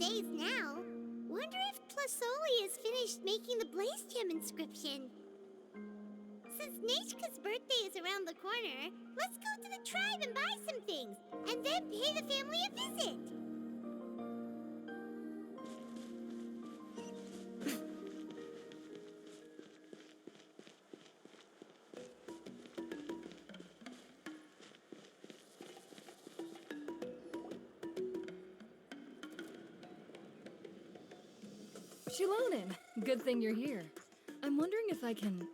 days now. Wonder if Tlasoli has finished making the Blaze Gem inscription. Since Nechka's birthday is around the corner, let's go to the tribe and buy some things, and then pay the family a visit. Xilonen, good thing you're here. I'm wondering if I can...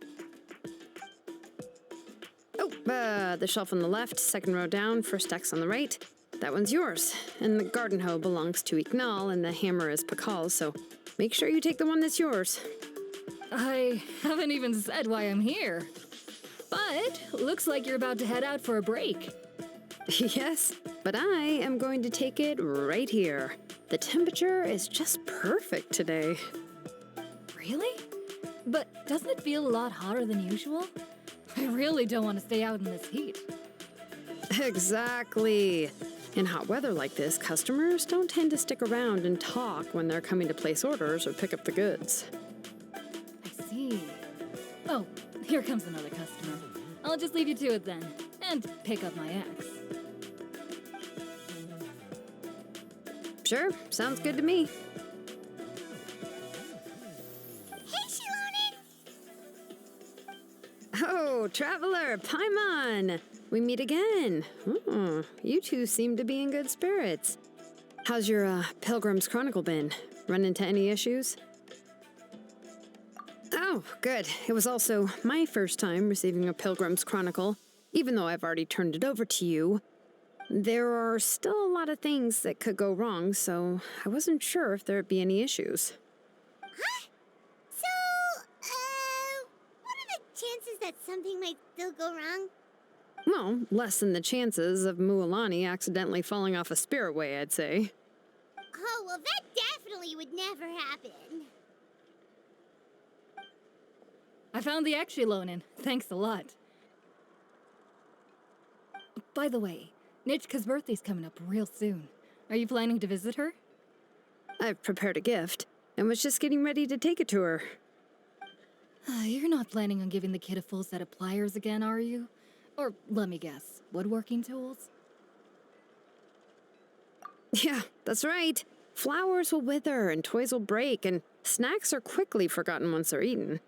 Oh, the shelf on the left, second row down, first X on the right. That one's yours. And the garden hoe belongs to Ignal, and the hammer is Pakal's, so make sure you take the one that's yours. I haven't even said why I'm here. But looks like you're about to head out for a break. Yes, but I am going to take it right here. The temperature is just perfect today. Really? But doesn't it feel a lot hotter than usual? I really don't want to stay out in this heat. Exactly. In hot weather like this, customers don't tend to stick around and talk when they're coming to place orders or pick up the goods. I see. Oh, here comes another customer. I'll just leave you to it then, and pick up my axe. Sure, sounds good to me. Hey, Xilonen! Oh, Traveler, Paimon! We meet again. You two seem to be in good spirits. How's your Pilgrim's Chronicle been? Run into any issues? Oh, good. It was also my first time receiving a Pilgrim's Chronicle, even though I've already turned it over to you. There are still a lot of things that could go wrong, so I wasn't sure if there'd be any issues. Huh? So, what are the chances that something might still go wrong? Well, less than the chances of Mualani accidentally falling off a spiritway, I'd say. Oh, well, that definitely would never happen. I found the axe, Xilonen. Thanks a lot. By the way, Nitchka's birthday's coming up real soon. Are you planning to visit her? I've prepared a gift, and was just getting ready to take it to her. You're not planning on giving the kid a full set of pliers again, are you? Or, let me guess, woodworking tools? Yeah, that's right. Flowers will wither, and toys will break, and snacks are quickly forgotten once they're eaten.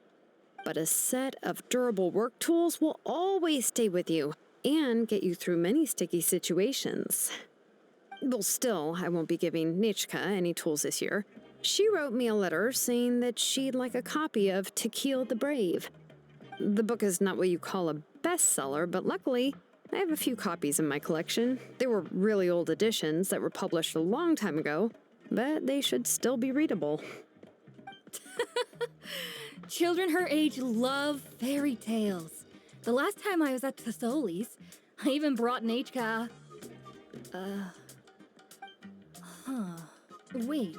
But a set of durable work tools will always stay with you, and get you through many sticky situations. Well, still, I won't be giving Nichka any tools this year. She wrote me a letter saying that she'd like a copy of Tequil the Brave. The book is not what you call a bestseller, but luckily, I have a few copies in my collection. They were really old editions that were published a long time ago, but they should still be readable. Children her age love fairy tales. The last time I was at Tasoli's, I even brought Nechka... Wait.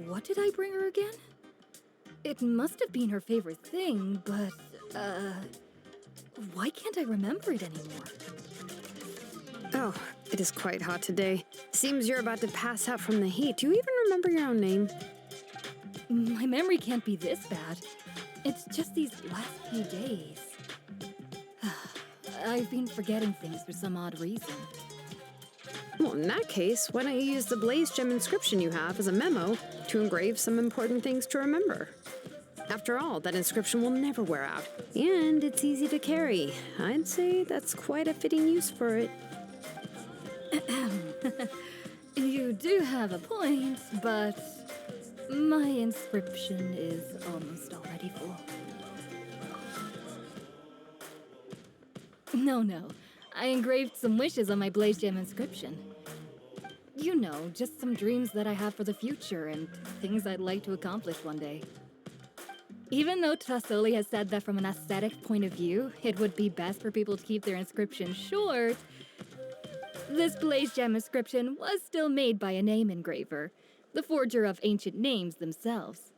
What did I bring her again? It must have been her favorite thing, but, why can't I remember it anymore? Oh, it is quite hot today. Seems you're about to pass out from the heat. Do you even remember your own name? My memory can't be this bad. It's just these last few days. I've been forgetting things for some odd reason. Well, in that case, why don't you use the Blaze Gem inscription you have as a memo to engrave some important things to remember? After all, that inscription will never wear out, and it's easy to carry. I'd say that's quite a fitting use for it. You do have a point, but my inscription is almost already full. No. I engraved some wishes on my Blaze Gem inscription. You know, just some dreams that I have for the future and things I'd like to accomplish one day. Even though Tasoli has said that from an aesthetic point of view, it would be best for people to keep their inscription short, this Blaze Gem inscription was still made by a name engraver, the forger of ancient names themselves.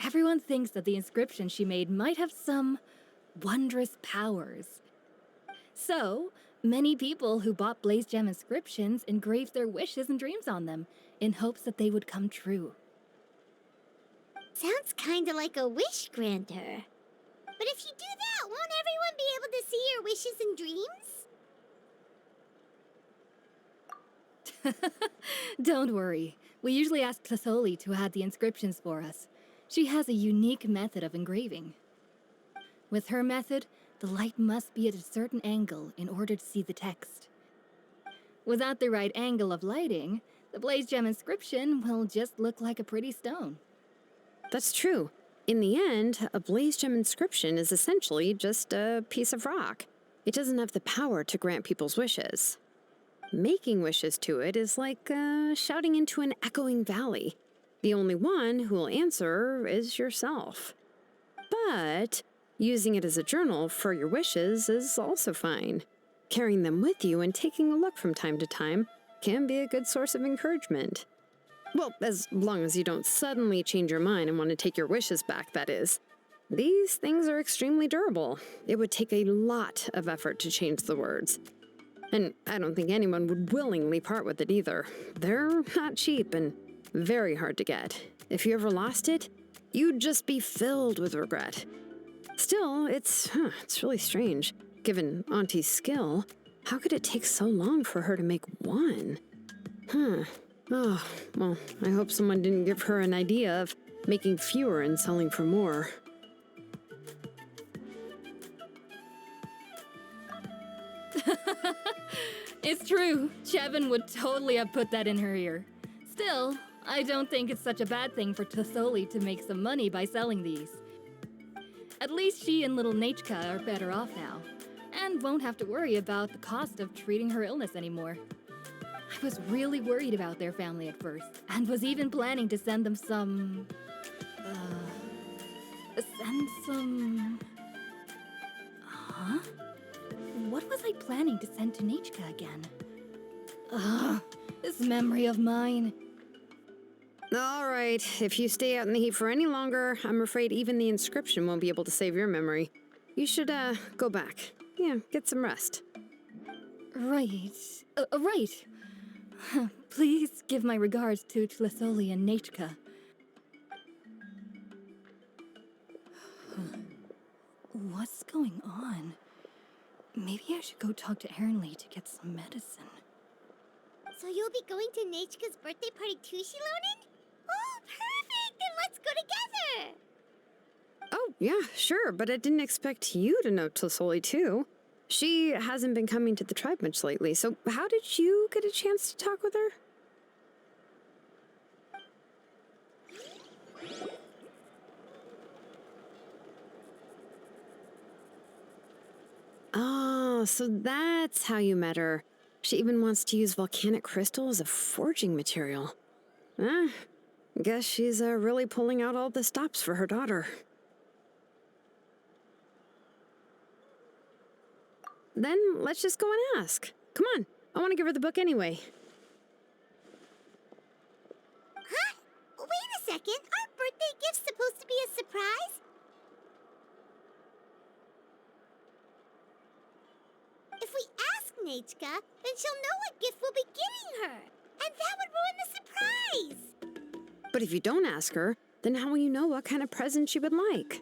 Everyone thinks that the inscription she made might have some wondrous powers. So, many people who bought Blaze Gem inscriptions engraved their wishes and dreams on them, in hopes that they would come true. Sounds kinda like a wish granter. But if you do that, won't everyone be able to see your wishes and dreams? Don't worry. We usually ask Tlassoli to add the inscriptions for us. She has a unique method of engraving. With her method, the light must be at a certain angle in order to see the text. Without the right angle of lighting, the blaze gem inscription will just look like a pretty stone. That's true. In the end, a blaze gem inscription is essentially just a piece of rock. It doesn't have the power to grant people's wishes. Making wishes to it is like shouting into an echoing valley. The only one who will answer is yourself. But using it as a journal for your wishes is also fine. Carrying them with you and taking a look from time to time can be a good source of encouragement. Well, as long as you don't suddenly change your mind and want to take your wishes back, that is. These things are extremely durable. It would take a lot of effort to change the words. And I don't think anyone would willingly part with it either. They're not cheap and very hard to get. If you ever lost it, you'd just be filled with regret. Still, it's really strange. Given Auntie's skill, how could it take so long for her to make one? Oh, well, I hope someone didn't give her an idea of making fewer and selling for more. It's true. Chevin would totally have put that in her ear. Still, I don't think it's such a bad thing for Tlassoli to make some money by selling these. At least she and little Nachka are better off now, and won't have to worry about the cost of treating her illness anymore. I was really worried about their family at first, and was even planning to send them some... Huh? What was I planning to send to Nachka again? This memory of mine. All right, if you stay out in the heat for any longer, I'm afraid even the inscription won't be able to save your memory. You should, go back. Yeah, get some rest. Right. Right. Please give my regards to Tlassoli and Nachka. What's going on? Maybe I should go talk to Ernly to get some medicine. So you'll be going to Nachka's birthday party too, Xilonen? Oh, perfect! Then let's go together! Oh, yeah, sure, but I didn't expect you to know Tlassoli too. She hasn't been coming to the tribe much lately, so how did you get a chance to talk with her? Oh, so that's how you met her. She even wants to use volcanic crystal as a forging material. Guess she's really pulling out all the stops for her daughter. Then let's just go and ask. Come on, I want to give her the book anyway. Huh? Wait a second, aren't birthday gifts supposed to be a surprise? If we ask Nachka, then she'll know what gift we'll be giving her. And that would ruin the surprise. But if you don't ask her, then how will you know what kind of present she would like?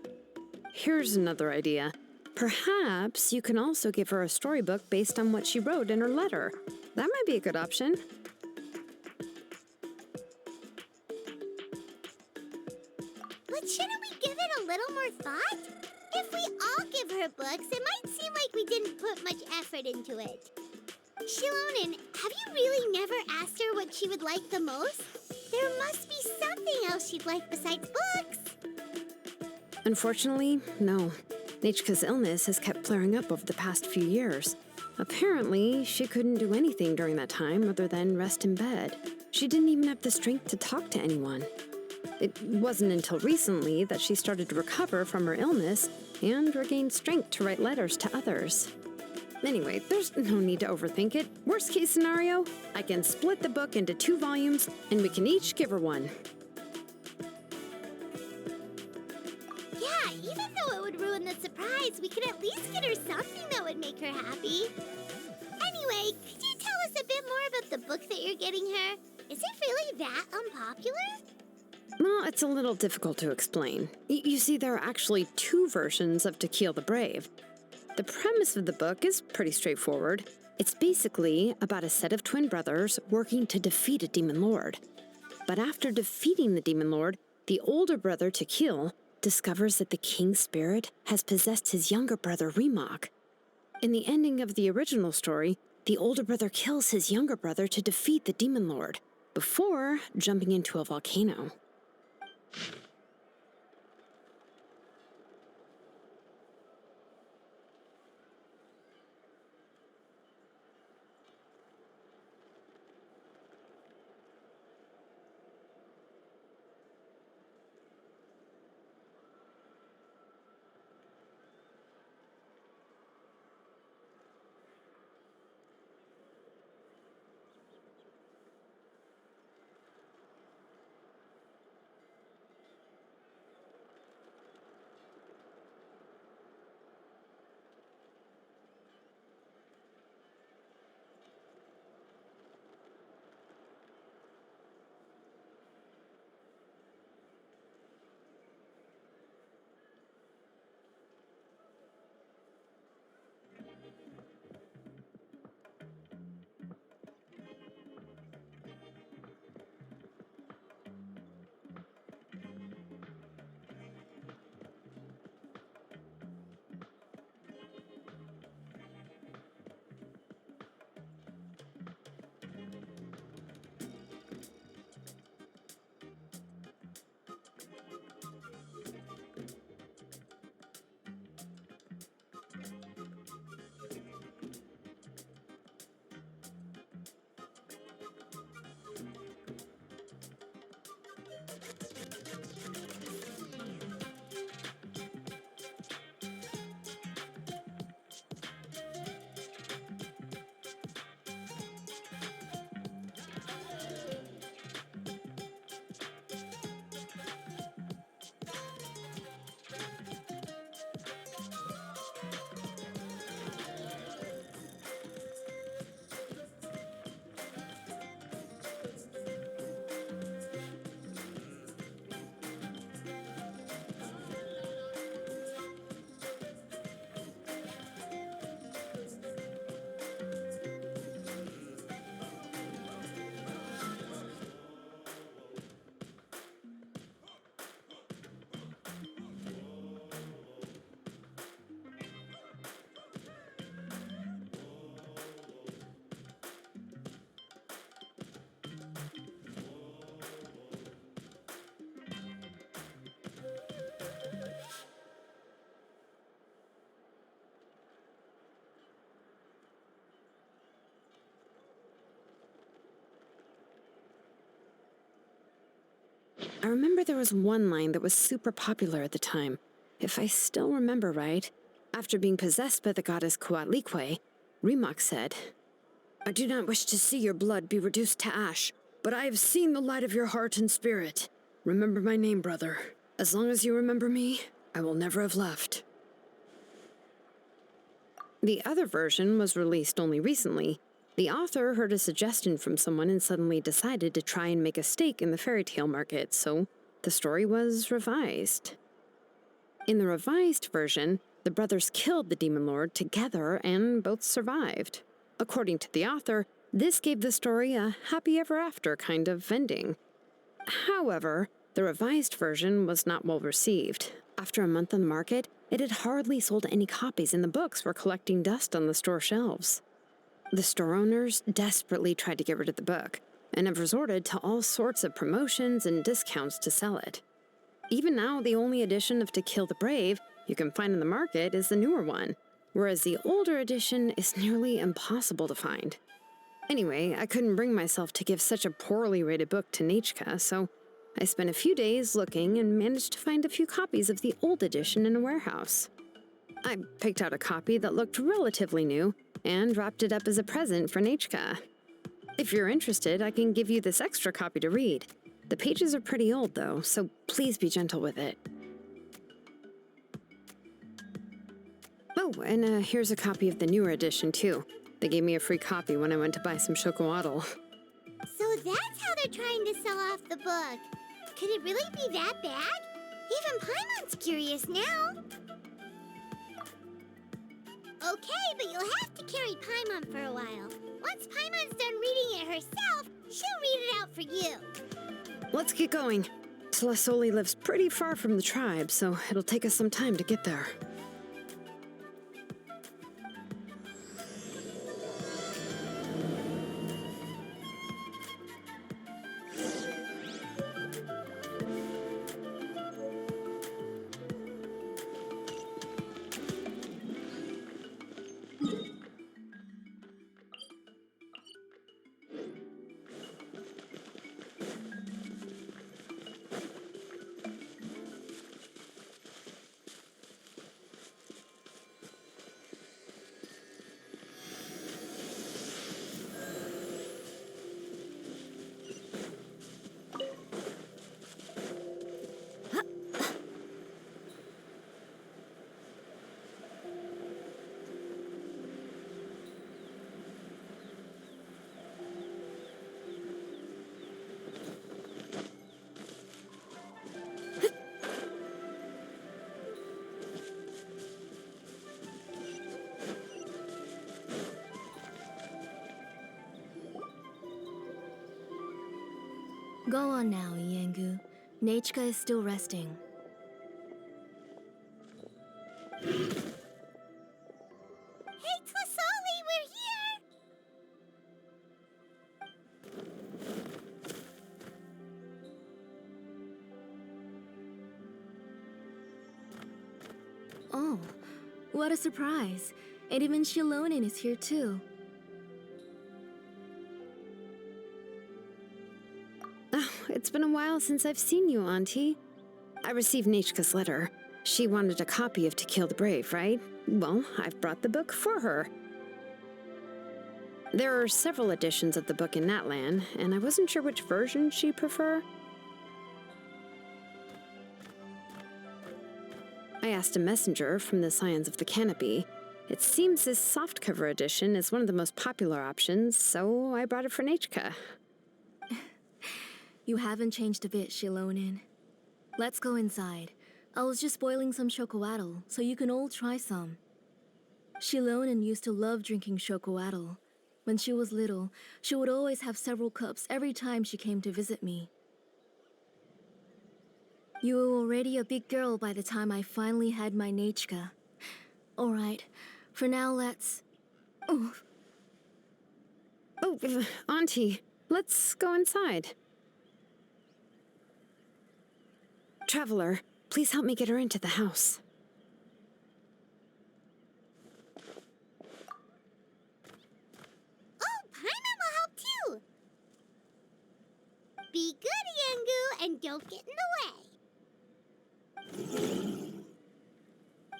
Here's another idea. Perhaps you can also give her a storybook based on what she wrote in her letter. That might be a good option. But shouldn't we give it a little more thought? If we all give her books, it might seem like we didn't put much effort into it. Xilonen, have you really never asked her what she would like the most? There must be something else she'd like besides books. Unfortunately, no. Nachka's illness has kept flaring up over the past few years. Apparently, she couldn't do anything during that time other than rest in bed. She didn't even have the strength to talk to anyone. It wasn't until recently that she started to recover from her illness and regained strength to write letters to others. Anyway, there's no need to overthink it. Worst case scenario, I can split the book into 2 volumes and we can each give her one. Yeah, even though it would ruin the surprise, we could at least get her something that would make her happy. Anyway, could you tell us a bit more about the book that you're getting her? Is it really that unpopular? Well, it's a little difficult to explain. You see, there are actually two versions of To Kill the Brave. The premise of the book is pretty straightforward. It's basically about a set of twin brothers working to defeat a demon lord. But after defeating the demon lord, the older brother, To Kill, discovers that the king's spirit has possessed his younger brother, Remok. In the ending of the original story, the older brother kills his younger brother to defeat the demon lord, before jumping into a volcano. I remember there was one line that was super popular at the time. If I still remember right, after being possessed by the goddess Coatlicue, Remok said, "I do not wish to see your blood be reduced to ash, but I have seen the light of your heart and spirit. Remember my name, brother. As long as you remember me, I will never have left." The other version was released only recently. The author heard a suggestion from someone and suddenly decided to try and make a stake in the fairy tale market, so the story was revised. In the revised version, the brothers killed the demon lord together and both survived. According to the author, this gave the story a happy ever after kind of ending. However, the revised version was not well received. After a month on the market, it had hardly sold any copies and the books were collecting dust on the store shelves. The store owners desperately tried to get rid of the book and have resorted to all sorts of promotions and discounts to sell it. Even now, the only edition of To Kill the Brave you can find in the market is the newer one, whereas the older edition is nearly impossible to find. Anyway, I couldn't bring myself to give such a poorly rated book to Nechka, so I spent a few days looking and managed to find a few copies of the old edition in a warehouse. I picked out a copy that looked relatively new and wrapped it up as a present for Nechka. If you're interested, I can give you this extra copy to read. The pages are pretty old though, so please be gentle with it. Oh, and here's a copy of the newer edition too. They gave me a free copy when I went to buy some chocolatl. So If that's how they're trying to sell off the book, could it really be that bad? Even Paimon's curious now. Okay, but you'll have to carry Paimon for a while. Once Paimon's done reading it herself, she'll read it out for you. Let's get going. Tlasoli lives pretty far from the tribe, so it'll take us some time to get there. Go on now, Iengu. Nechka is still resting. Hey, Tlasoli, we're here! Oh, what a surprise. And even Xilonen is here too. It's been a while since I've seen you, Auntie. I received Nechka's letter. She wanted a copy of To Kill the Brave, right? Well, I've brought the book for her. There are several editions of the book in Natlan, and I wasn't sure which version she'd prefer. I asked a messenger from the Scions of the Canopy. It seems this softcover edition is one of the most popular options, so I brought it for Nechka. You haven't changed a bit, Xilonen. Let's go inside. I was just boiling some chocoatl, so you can all try some. Xilonen used to love drinking chocoatl. When she was little, she would always have several cups every time she came to visit me. You were already a big girl by the time I finally had my Nechka. Alright, for now let's... Oh, Auntie, let's go inside. Traveler, please help me get her into the house. Oh, Paimon will help too! Be good, Iengu, and don't get in the way.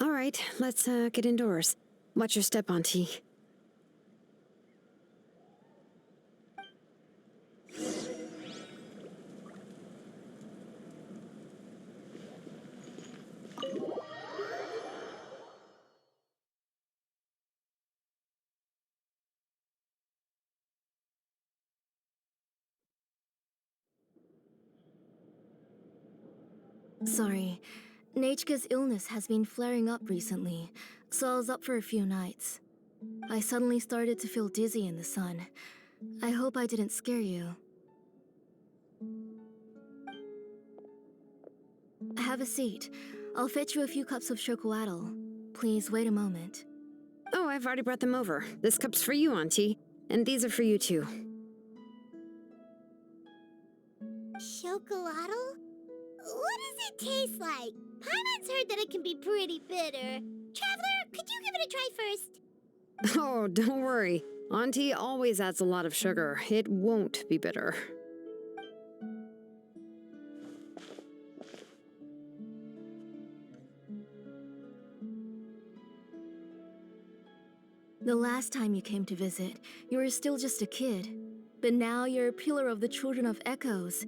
All right, let's get indoors. Watch your step, Auntie. Sorry. Nechka's illness has been flaring up recently, so I was up for a few nights. I suddenly started to feel dizzy in the sun. I hope I didn't scare you. Have a seat. I'll fetch you a few cups of chocoatl. Please wait a moment. Oh, I've already brought them over. This cup's for you, Auntie. And these are for you, too. Chocolatl? What does it taste like? Paimon's heard that it can be pretty bitter. Traveler, could you give it a try first? Oh, don't worry. Auntie always adds a lot of sugar. It won't be bitter. The last time you came to visit, you were still just a kid. But now you're a pillar of the Children of Echoes.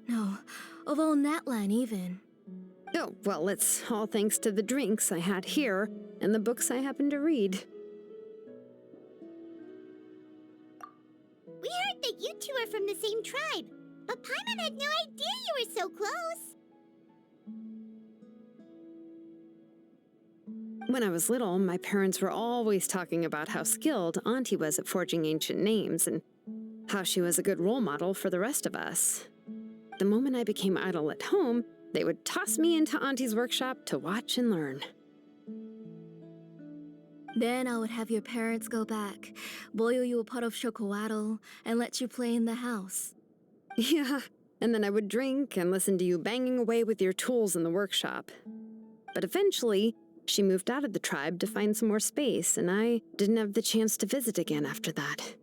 No, of all Natlan even. Oh, well, it's all thanks to the drinks I had here and the books I happen to read. We heard that you two are from the same tribe, but Paimon had no idea you were so close. When I was little, my parents were always talking about how skilled Auntie was at forging ancient names and how she was a good role model for the rest of us. The moment I became idle at home, they would toss me into Auntie's workshop to watch and learn. Then I would have your parents go back, boil you a pot of chocolatl, and let you play in the house. Yeah, and then I would drink and listen to you banging away with your tools in the workshop. But eventually, she moved out of the tribe to find some more space, and I didn't have the chance to visit again after that.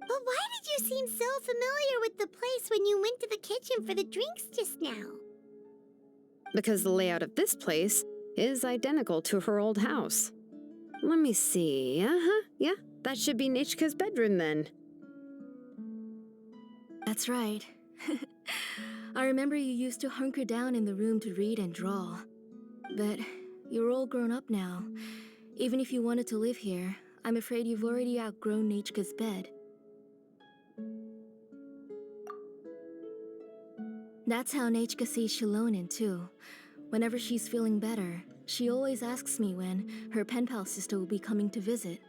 But why did you seem so familiar with the place when you went to the kitchen for the drinks just now? Because the layout of this place is identical to her old house. Let me see. Yeah, that should be Nechka's bedroom then. That's right. I remember you used to hunker down in the room to read and draw. But you're all grown up now. Even if you wanted to live here, I'm afraid you've already outgrown Nechka's bed. That's how Nechka sees Xilonen too. Whenever she's feeling better, she always asks me when her pen pal sister will be coming to visit.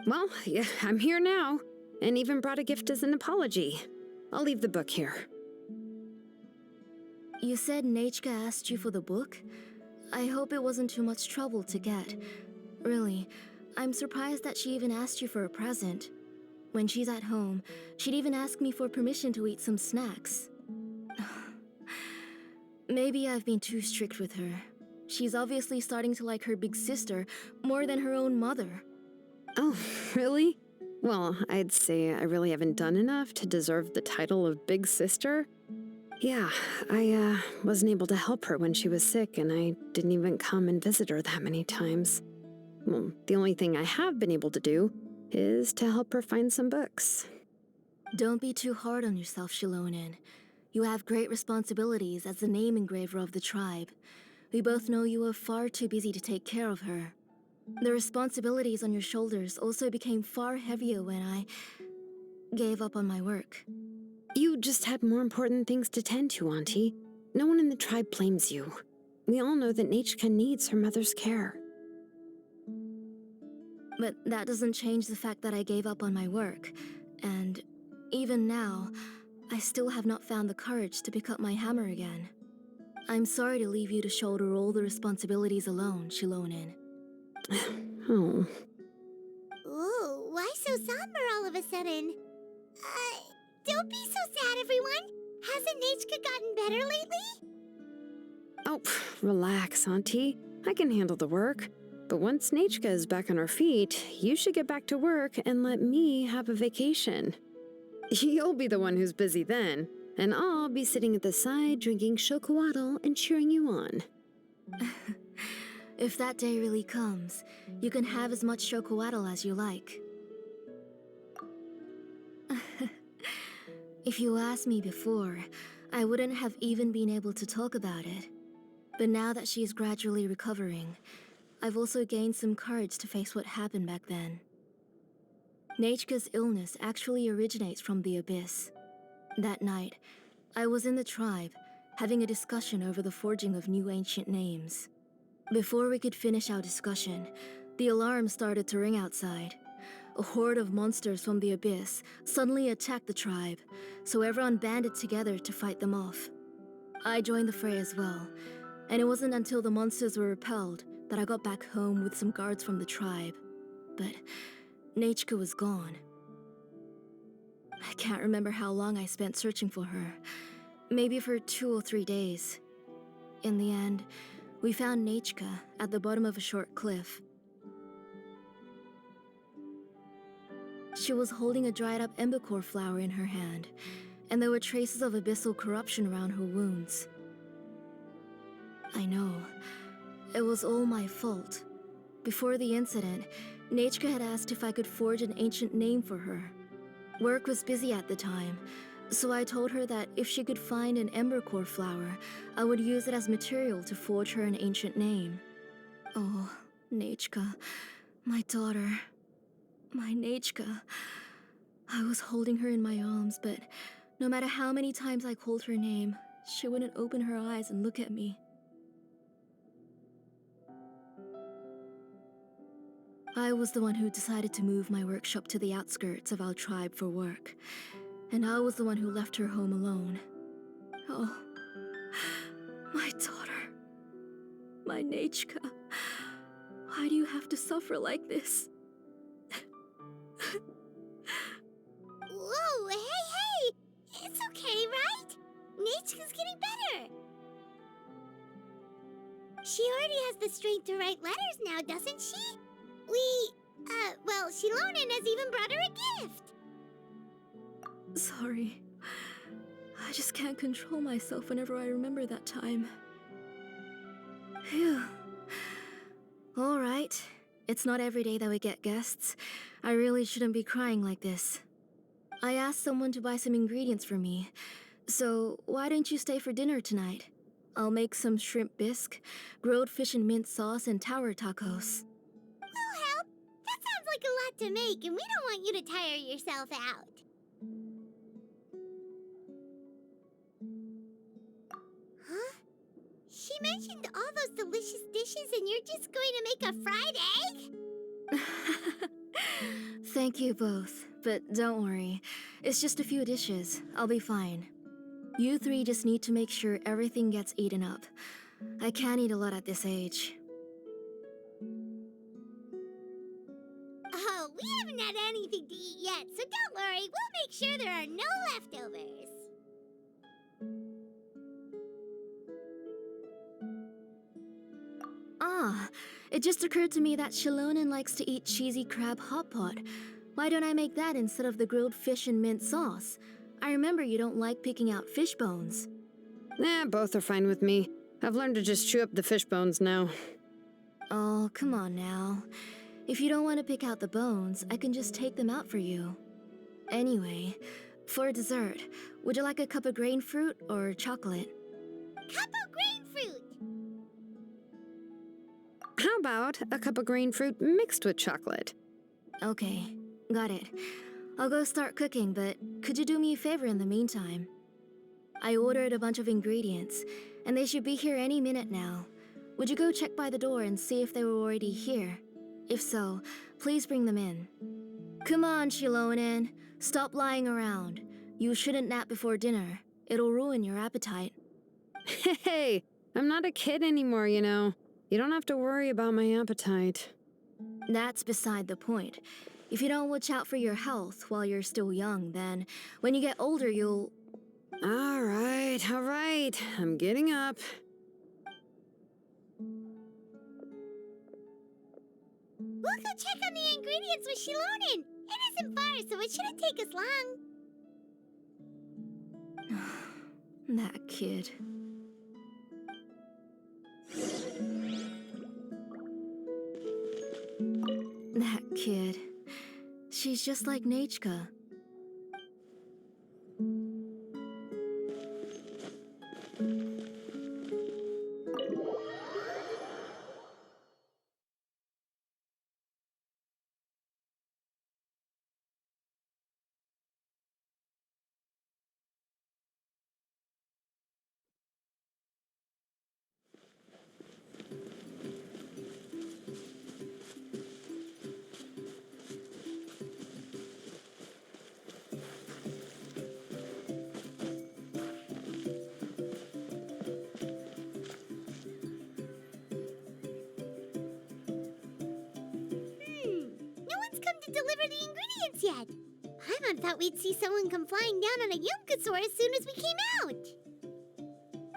Well, yeah, I'm here now, and even brought a gift as an apology. I'll leave the book here. You said Nechka asked you for the book? I hope it wasn't too much trouble to get. Really, I'm surprised that she even asked you for a present. When she's at home, she'd even ask me for permission to eat some snacks. Maybe I've been too strict with her. She's obviously starting to like her big sister more than her own mother. Oh, really? Well, I'd say I really haven't done enough to deserve the title of big sister. Yeah, I wasn't able to help her when she was sick, and I didn't even come and visit her that many times. Well, the only thing I have been able to do is to help her find some books. Don't be too hard on yourself, Xilonen. You have great responsibilities as the name engraver of the tribe. We both know you are far too busy to take care of her. The responsibilities on your shoulders also became far heavier when I gave up on my work. You just had more important things to tend to, Auntie. No one in the tribe blames you. We all know that Nechka needs her mother's care. But that doesn't change the fact that I gave up on my work. And even now, I still have not found the courage to pick up my hammer again. I'm sorry to leave you to shoulder all the responsibilities alone, Xilonen. Oh. Ooh, why so somber all of a sudden? Don't be so sad, everyone. Hasn't Nechka gotten better lately? Oh, relax, Auntie. I can handle the work. But once Nechka is back on her feet, you should get back to work and let me have a vacation. You'll be the one who's busy then, and I'll be sitting at the side drinking chocolatl and cheering you on. If that day really comes, you can have as much chocolatl as you like. If you asked me before, I wouldn't have even been able to talk about it. But now that she's gradually recovering, I've also gained some courage to face what happened back then. Nechka's illness actually originates from the Abyss. That night, I was in the tribe, having a discussion over the forging of new ancient names. Before we could finish our discussion, the alarm started to ring outside. A horde of monsters from the Abyss suddenly attacked the tribe, so everyone banded together to fight them off. I joined the fray as well, and it wasn't until the monsters were repelled that I got back home with some guards from the tribe. But Nechka was gone. I can't remember how long I spent searching for her. Maybe for 2 or 3 days. In the end, we found Nechka at the bottom of a short cliff. She was holding a dried-up embercore flower in her hand, and there were traces of abyssal corruption around her wounds. I know. It was all my fault. Before the incident, Nechka had asked if I could forge an ancient name for her. Work was busy at the time, so I told her that if she could find an embercore flower, I would use it as material to forge her an ancient name. Oh, Nechka, my daughter, my Nechka. I was holding her in my arms, but no matter how many times I called her name, she wouldn't open her eyes and look at me. I was the one who decided to move my workshop to the outskirts of our tribe for work, and I was the one who left her home alone. Oh, my daughter. My Nechka. Why do you have to suffer like this? Whoa, hey! It's okay, right? Nechka's getting better. She already has the strength to write letters now, doesn't she? Well, Xilonen has even brought her a gift. Sorry. I just can't control myself whenever I remember that time. Phew. Alright. It's not every day that we get guests. I really shouldn't be crying like this. I asked someone to buy some ingredients for me. So, why don't you stay for dinner tonight? I'll make some shrimp bisque, grilled fish and mint sauce, and tower tacos. We'll help. That sounds like a lot to make, and we don't want you to tire yourself out. Huh? She mentioned all those delicious dishes, and you're just going to make a fried egg? Thank you both, but don't worry. It's just a few dishes. I'll be fine. You three just need to make sure everything gets eaten up. I can't eat a lot at this age. Oh, we haven't had anything to eat yet, so don't worry. We'll make sure there are no leftovers. Ah, it just occurred to me that Xilonen likes to eat cheesy crab hot pot. Why don't I make that instead of the grilled fish and mint sauce? I remember you don't like picking out fish bones. Both are fine with me. I've learned to just chew up the fish bones now. Oh, come on now. If you don't want to pick out the bones, I can just take them out for you. Anyway, for dessert, would you like a cup of grain fruit or chocolate? Cup of grain fruit! How about a cup of green fruit mixed with chocolate? Okay, got it. I'll go start cooking, but could you do me a favor in the meantime? I ordered a bunch of ingredients, and they should be here any minute now. Would you go check by the door and see if they were already here? If so, please bring them in. Come on, Xilonen. Stop lying around. You shouldn't nap before dinner. It'll ruin your appetite. Hey, I'm not a kid anymore, you know. You don't have to worry about my appetite. That's beside the point. If you don't watch out for your health while you're still young, then when you get older, you'll... All right. I'm getting up. We'll go check on the ingredients with Xilonen. It isn't far, so it shouldn't take us long. That kid. That kid. She's just like Nechka. No one's come to deliver the ingredients yet. Paimon thought we'd see someone come flying down on a Yunkasaur as soon as we came out.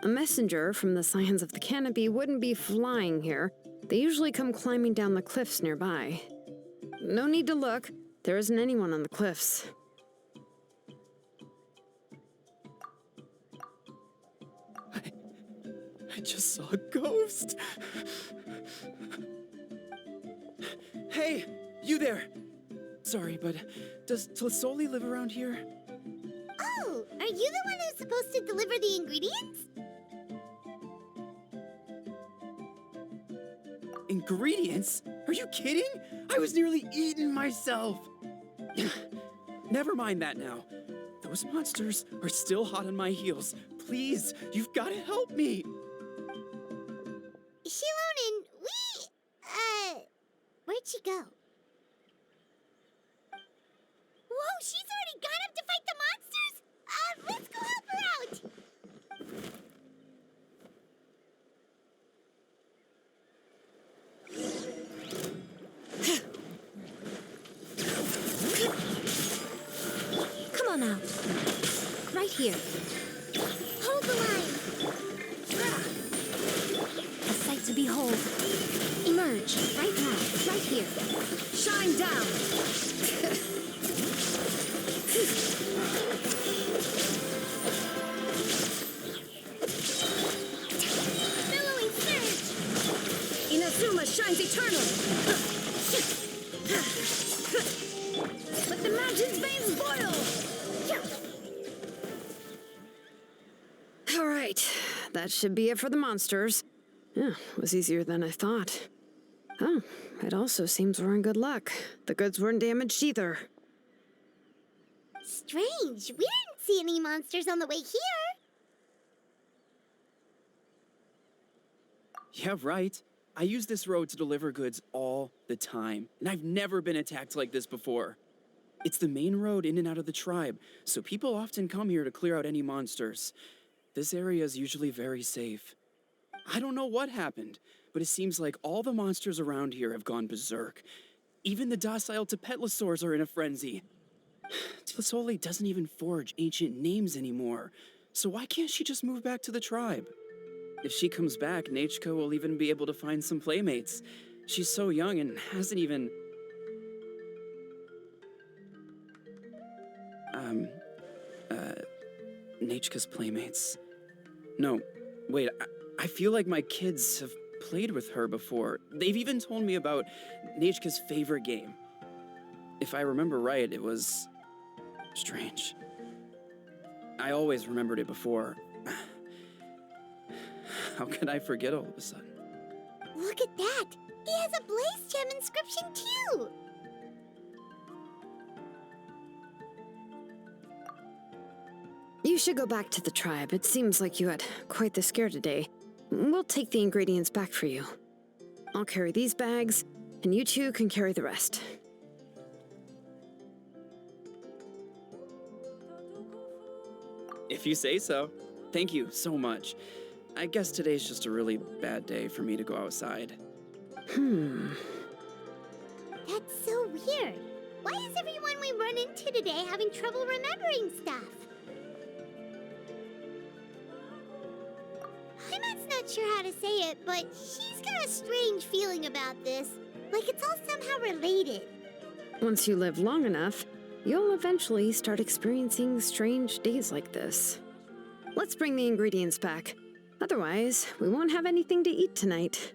A messenger from the Scions of the Canopy wouldn't be flying here. They usually come climbing down the cliffs nearby. No need to look. There isn't anyone on the cliffs. I just saw a ghost. Hey, you there! Sorry, but does Tlasoli live around here? Oh, are you the one who's supposed to deliver the ingredients? Ingredients? Are you kidding? I was nearly eating myself. never mind that now. Those monsters are still hot on my heels. Please, you've got to help me. Xilonen, where'd she go? Whoa, she's already gone up to fight the monsters? Let's go help her out! Come on now. Right here. Hold the line! A sight to behold. Emerge. Right now. Right here. Shine down. Billowing surge! Inazuma shines eternal. Let the mountain's veins boil! All right, that should be it for the monsters. Yeah, it was easier than I thought. Oh, it also seems we're in good luck. The goods weren't damaged either. Strange, we didn't see any monsters on the way here. Yeah, right. I use this road to deliver goods all the time, and I've never been attacked like this before. It's the main road in and out of the tribe, so people often come here to clear out any monsters. This area is usually very safe. I don't know what happened, but it seems like all the monsters around here have gone berserk. Even the docile Tepetlosaurs are in a frenzy. Tlisoli doesn't even forge ancient names anymore, so why can't she just move back to the tribe? If she comes back, Nachko will even be able to find some playmates. She's so young and hasn't even... Nachka's playmates. No, wait, I feel like my kids have played with her before. They've even told me about Nachka's favorite game. If I remember right, it was... strange. I always remembered it before. How could I forget all of a sudden? Look at that! He has a Blaze Gem inscription too! You should go back to the tribe. It seems like you had quite the scare today. We'll take the ingredients back for you. I'll carry these bags, and you two can carry the rest. If you say so. Thank you so much. I guess today's just a really bad day for me to go outside. That's so weird. Why is everyone we run into today having trouble remembering stuff? Heimat's not sure how to say it, but she's got a strange feeling about this. Like it's all somehow related. Once you live long enough, you'll eventually start experiencing strange days like this. Let's bring the ingredients back. Otherwise, we won't have anything to eat tonight.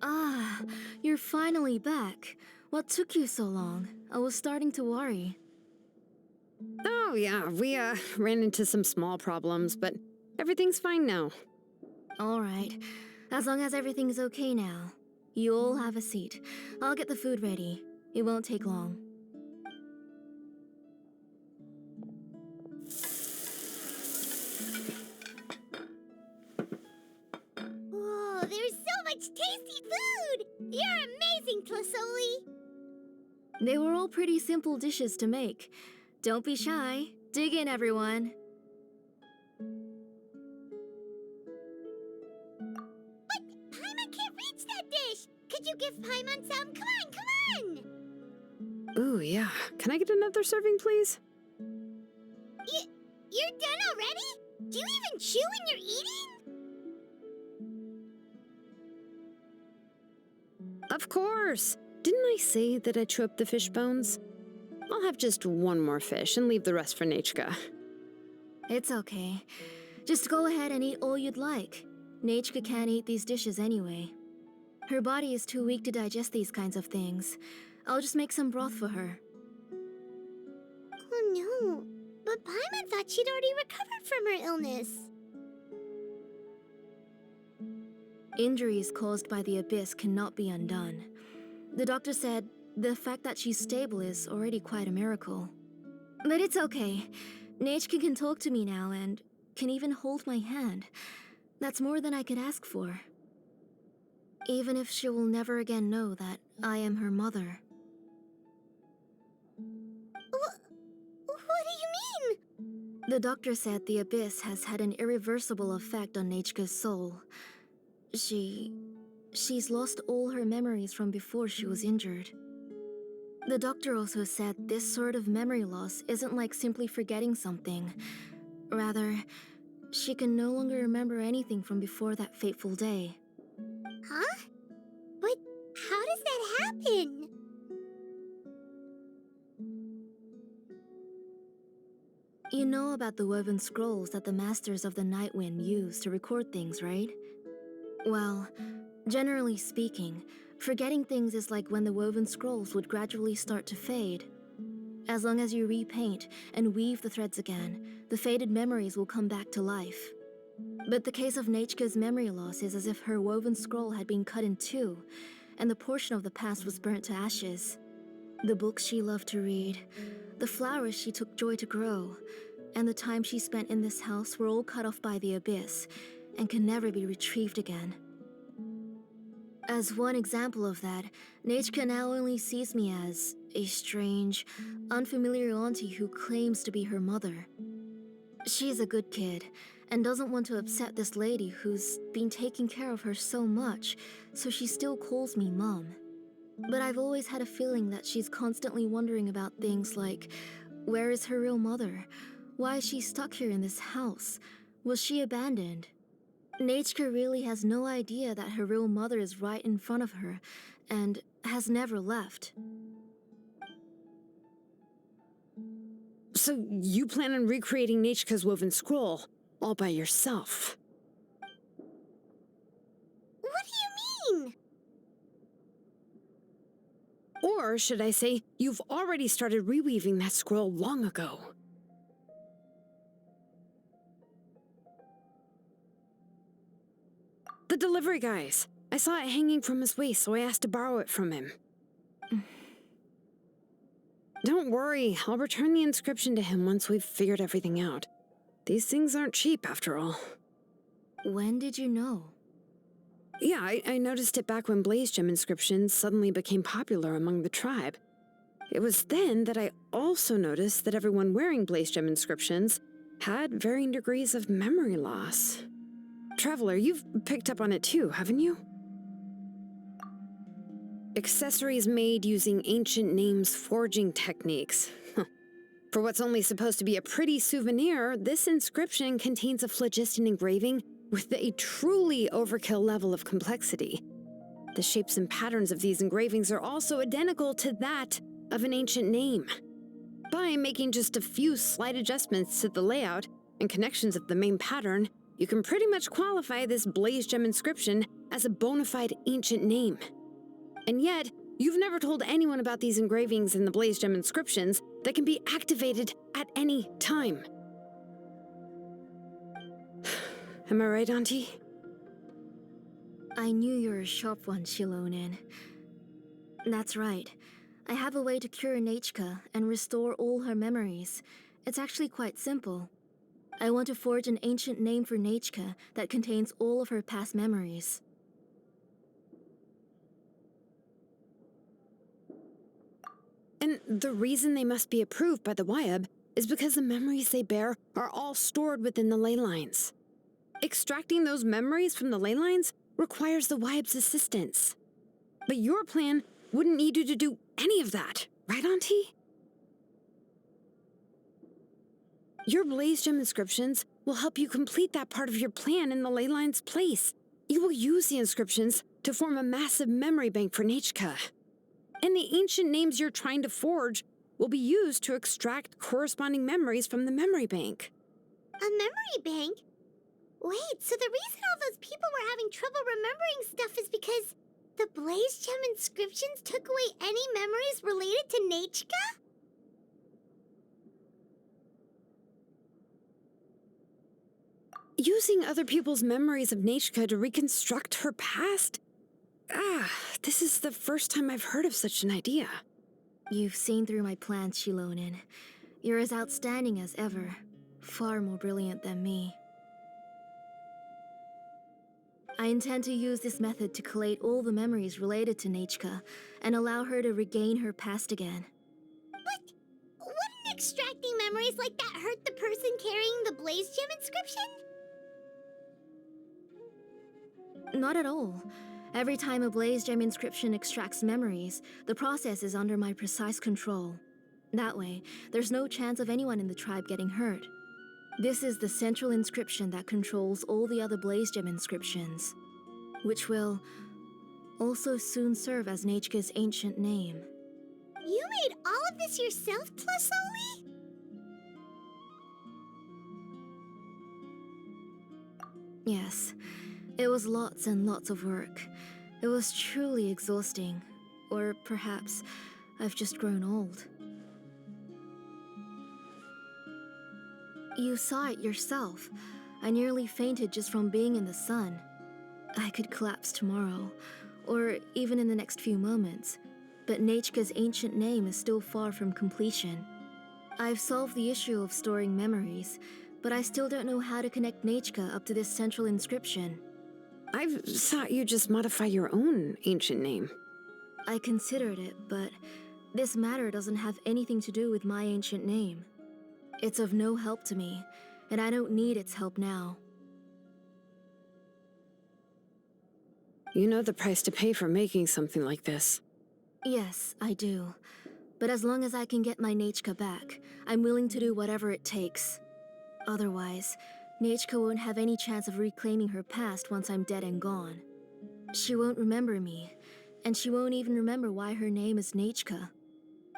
Ah, you're finally back. What took you so long? I was starting to worry. Oh yeah, we ran into some small problems, but everything's fine now. All right. As long as everything's okay now. You all have a seat. I'll get the food ready. It won't take long. Whoa, there's so much tasty food! You're amazing, Tlisoli! They were all pretty simple dishes to make. Don't be shy. Dig in, everyone. But Paimon can't reach that dish! Could you give Paimon some? Come on, come on! Ooh, yeah. Can I get another serving, please? You're done already? Do you even chew when you're eating? Of course! Didn't I say that I chew up the fish bones? I'll have just one more fish and leave the rest for Nachka. It's okay. Just go ahead and eat all you'd like. Nachka can't eat these dishes anyway. Her body is too weak to digest these kinds of things. I'll just make some broth for her. Oh no, but Paimon thought she'd already recovered from her illness. Injuries caused by the abyss cannot be undone. The doctor said the fact that she's stable is already quite a miracle. But it's okay. Nachka can talk to me now and can even hold my hand. That's more than I could ask for. Even if she will never again know that I am her mother. What do you mean? The doctor said the abyss has had an irreversible effect on Nachka's soul. She's lost all her memories from before she was injured. The doctor also said this sort of memory loss isn't like simply forgetting something. Rather, she can no longer remember anything from before that fateful day. Huh? But how does that happen? You know about the woven scrolls that the Masters of the Night Wind use to record things, right? Well, generally speaking, forgetting things is like when the woven scrolls would gradually start to fade. As long as you repaint and weave the threads again, the faded memories will come back to life. But the case of Nachka's memory loss is as if her woven scroll had been cut in two, and the portion of the past was burnt to ashes. The books she loved to read, the flowers she took joy to grow, and the time she spent in this house were all cut off by the abyss, and can never be retrieved again. As one example of that, Nachka now only sees me as a strange, unfamiliar auntie who claims to be her mother. She's a good kid, and doesn't want to upset this lady who's been taking care of her so much, so she still calls me Mom. But I've always had a feeling that she's constantly wondering about things like, where is her real mother? Why is she stuck here in this house? Was she abandoned? Nachka really has no idea that her real mother is right in front of her, and has never left. So you plan on recreating Nachka's woven scroll all by yourself? What do you mean? Or should I say, you've already started reweaving that scroll long ago? The delivery guys. I saw it hanging from his waist, so I asked to borrow it from him. Don't worry, I'll return the inscription to him once we've figured everything out. These things aren't cheap, after all. When did you know? Yeah, I noticed it back when blaze gem inscriptions suddenly became popular among the tribe. It was then that I also noticed that everyone wearing blaze gem inscriptions had varying degrees of memory loss. Traveler, you've picked up on it too, haven't you? Accessories made using ancient names forging techniques. For what's only supposed to be a pretty souvenir, this inscription contains a phlogiston engraving with a truly overkill level of complexity. The shapes and patterns of these engravings are also identical to that of an ancient name. By making just a few slight adjustments to the layout and connections of the main pattern, you can pretty much qualify this blaze gem inscription as a bona fide ancient name. And yet, you've never told anyone about these engravings in the blaze gem inscriptions that can be activated at any time. Am I right, Auntie? I knew you were a sharp one, Xilonen. That's right. I have a way to cure Nachka and restore all her memories. It's actually quite simple. I want to forge an ancient name for Nachka that contains all of her past memories. And the reason they must be approved by the Wyab is because the memories they bear are all stored within the ley lines. Extracting those memories from the ley lines requires the Wyab's assistance. But your plan wouldn't need you to do any of that, right, Auntie? Your blaze gem inscriptions will help you complete that part of your plan in the ley line's place. You will use the inscriptions to form a massive memory bank for Nechka. And the ancient names you're trying to forge will be used to extract corresponding memories from the memory bank. A memory bank? Wait, so the reason all those people were having trouble remembering stuff is because the Blaze Gem inscriptions took away any memories related to Nechka? Using other people's memories of Nechka to reconstruct her past? This is the first time I've heard of such an idea. You've seen through my plans, Xilonen. You're as outstanding as ever. Far more brilliant than me. I intend to use this method to collate all the memories related to Nechka and allow her to regain her past again. But wouldn't extracting memories like that hurt the person carrying the Blaze Gem inscription? Not at all. Every time a Blaze Gem inscription extracts memories, the process is under my precise control. That way, there's no chance of anyone in the tribe getting hurt. This is the central inscription that controls all the other Blaze Gem inscriptions, which will also soon serve as Nechka's ancient name. You made all of this yourself, Tlasoli? Yes, it was lots and lots of work. It was truly exhausting. Or perhaps I've just grown old. You saw it yourself. I nearly fainted just from being in the sun. I could collapse tomorrow, or even in the next few moments, but Nechka's ancient name is still far from completion. I've solved the issue of storing memories, but I still don't know how to connect Nechka up to this central inscription. I've thought you just modify your own ancient name. I considered it, but this matter doesn't have anything to do with my ancient name. It's of no help to me, and I don't need its help now. You know the price to pay for making something like this. Yes, I do. But as long as I can get my Nechka back, I'm willing to do whatever it takes. Otherwise, Nechka won't have any chance of reclaiming her past once I'm dead and gone. She won't remember me, and she won't even remember why her name is Nechka.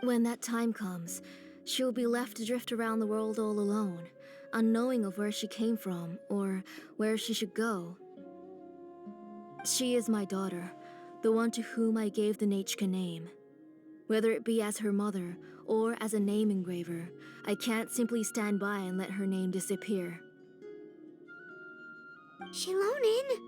When that time comes, she'll be left to drift around the world all alone, unknowing of where she came from or where she should go. She is my daughter, the one to whom I gave the Nechka name. Whether it be as her mother or as a name engraver, I can't simply stand by and let her name disappear. Xilonen?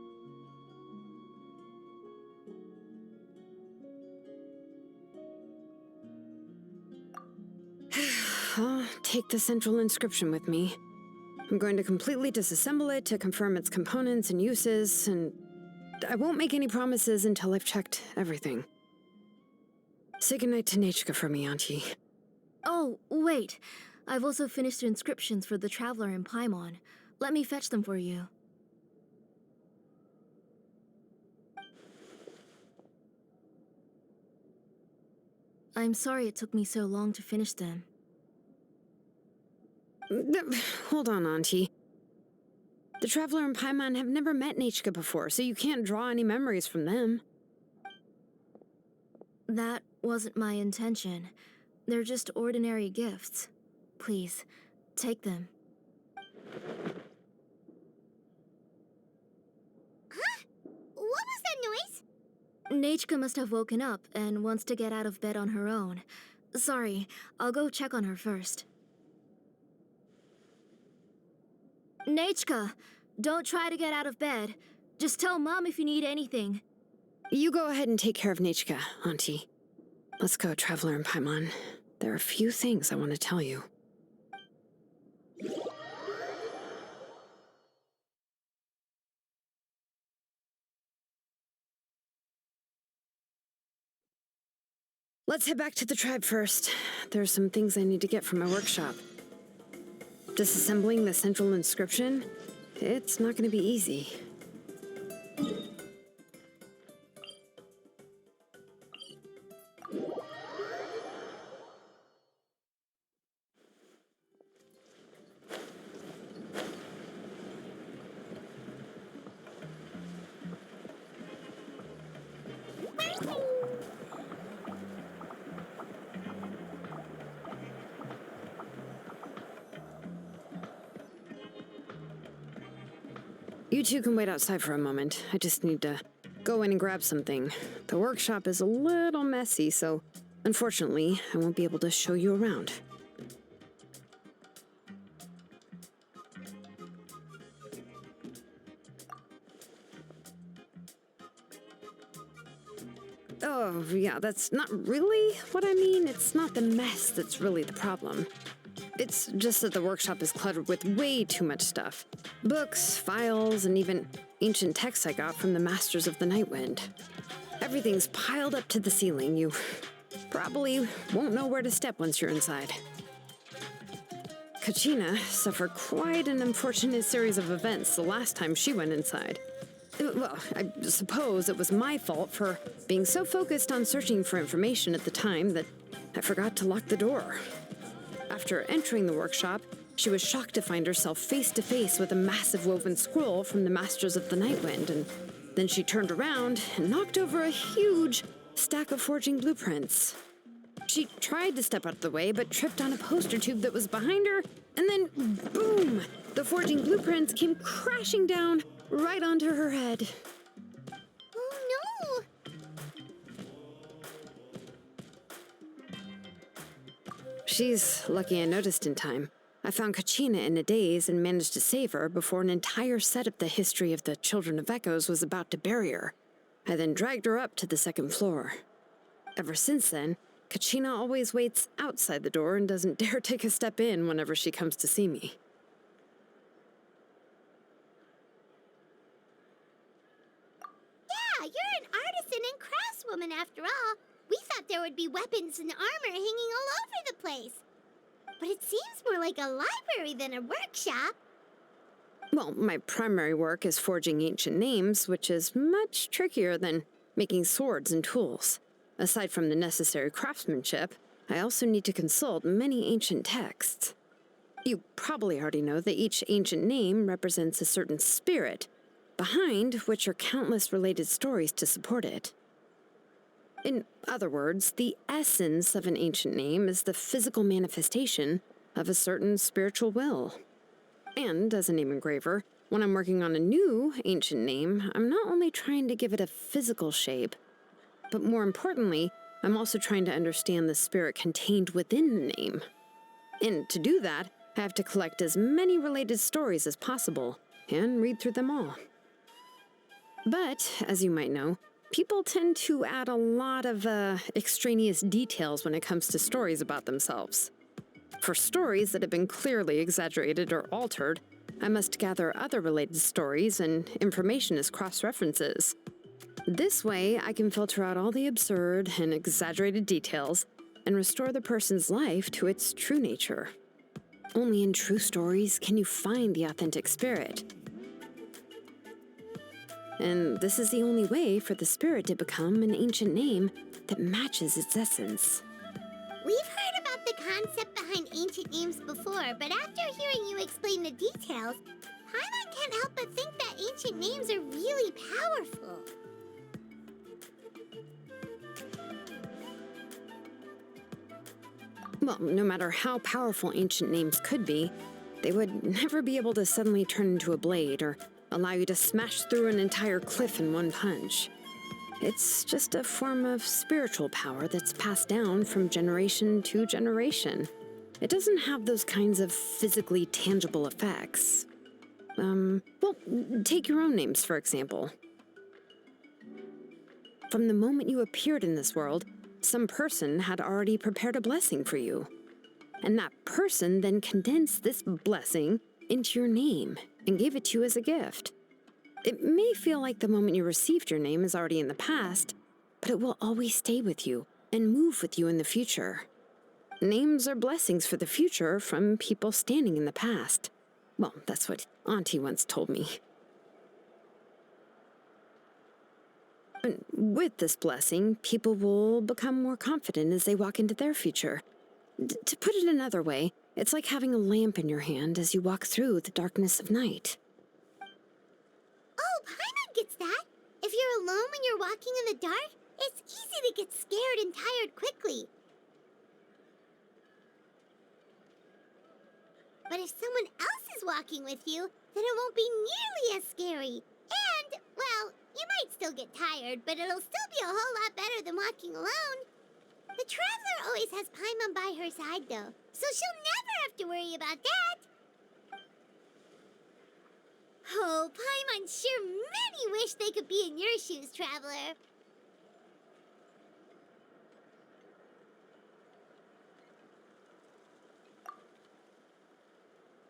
I'll take the central inscription with me. I'm going to completely disassemble it to confirm its components and uses, and I won't make any promises until I've checked everything. Say goodnight to Nechka for me, Auntie. Oh, wait. I've also finished the inscriptions for the Traveler in Paimon. Let me fetch them for you. I'm sorry it took me so long to finish them. Hold on, Auntie. The Traveler and Paimon have never met Nechka before, so you can't draw any memories from them. That wasn't my intention. They're just ordinary gifts. Please, take them. Huh? What was that noise? Nechka must have woken up and wants to get out of bed on her own. Sorry, I'll go check on her first. Nechka, don't try to get out of bed. Just tell Mom if you need anything. You go ahead and take care of Nechka, Auntie. Let's go, Traveler and Paimon. There are a few things I want to tell you. Let's head back to the tribe first. There's some things I need to get from my workshop. Disassembling the central inscription? It's not going to be easy. You two can wait outside for a moment. I just need to go in and grab something. The workshop is a little messy, so unfortunately, I won't be able to show you around. Oh, yeah, that's not really what I mean. It's not the mess that's really the problem. It's just that the workshop is cluttered with way too much stuff. Books, files, and even ancient texts I got from the Masters of the Nightwind. Everything's piled up to the ceiling. You probably won't know where to step once you're inside. Kachina suffered quite an unfortunate series of events the last time she went inside. Well, I suppose it was my fault for being so focused on searching for information at the time that I forgot to lock the door. After entering the workshop, she was shocked to find herself face to face with a massive woven scroll from the Masters of the Nightwind, and then she turned around and knocked over a huge stack of forging blueprints. She tried to step out of the way, but tripped on a poster tube that was behind her, and then boom! The forging blueprints came crashing down right onto her head. Oh no! She's lucky I noticed in time. I found Kachina in a daze and managed to save her before an entire set of the history of the Children of Echoes was about to bury her. I then dragged her up to the second floor. Ever since then, Kachina always waits outside the door and doesn't dare take a step in whenever she comes to see me. Yeah, you're an artisan and craftswoman after all. We thought there would be weapons and armor hanging all over the place. But it seems more like a library than a workshop. Well, my primary work is forging ancient names, which is much trickier than making swords and tools. Aside from the necessary craftsmanship, I also need to consult many ancient texts. You probably already know that each ancient name represents a certain spirit, behind which are countless related stories to support it. In other words, the essence of an ancient name is the physical manifestation of a certain spiritual will. And as a name engraver, when I'm working on a new ancient name, I'm not only trying to give it a physical shape, but more importantly, I'm also trying to understand the spirit contained within the name. And to do that, I have to collect as many related stories as possible and read through them all. But, as you might know, people tend to add a lot of extraneous details when it comes to stories about themselves. For stories that have been clearly exaggerated or altered, I must gather other related stories and information as cross-references. This way, I can filter out all the absurd and exaggerated details and restore the person's life to its true nature. Only in true stories can you find the authentic spirit. And this is the only way for the spirit to become an ancient name that matches its essence. We've heard about the concept behind ancient names before, but after hearing you explain the details, Paimon can't help but think that ancient names are really powerful. Well, no matter how powerful ancient names could be, they would never be able to suddenly turn into a blade or allow you to smash through an entire cliff in one punch. It's just a form of spiritual power that's passed down from generation to generation. It doesn't have those kinds of physically tangible effects. Well, take your own names, for example. From the moment you appeared in this world, some person had already prepared a blessing for you. And that person then condensed this blessing into your name and gave it to you as a gift. It may feel like the moment you received your name is already in the past, but it will always stay with you and move with you in the future. Names are blessings for the future from people standing in the past. Well, that's what Auntie once told me. And with this blessing, people will become more confident as they walk into their future. To put it another way, it's like having a lamp in your hand as you walk through the darkness of night. Oh, Paimon gets that. If you're alone when you're walking in the dark, it's easy to get scared and tired quickly. But if someone else is walking with you, then it won't be nearly as scary. And, well, you might still get tired, but it'll still be a whole lot better than walking alone. The traveler always has Paimon by her side, though, so she'll never have to worry about that. Oh, Paimon sure many wish they could be in your shoes, traveler.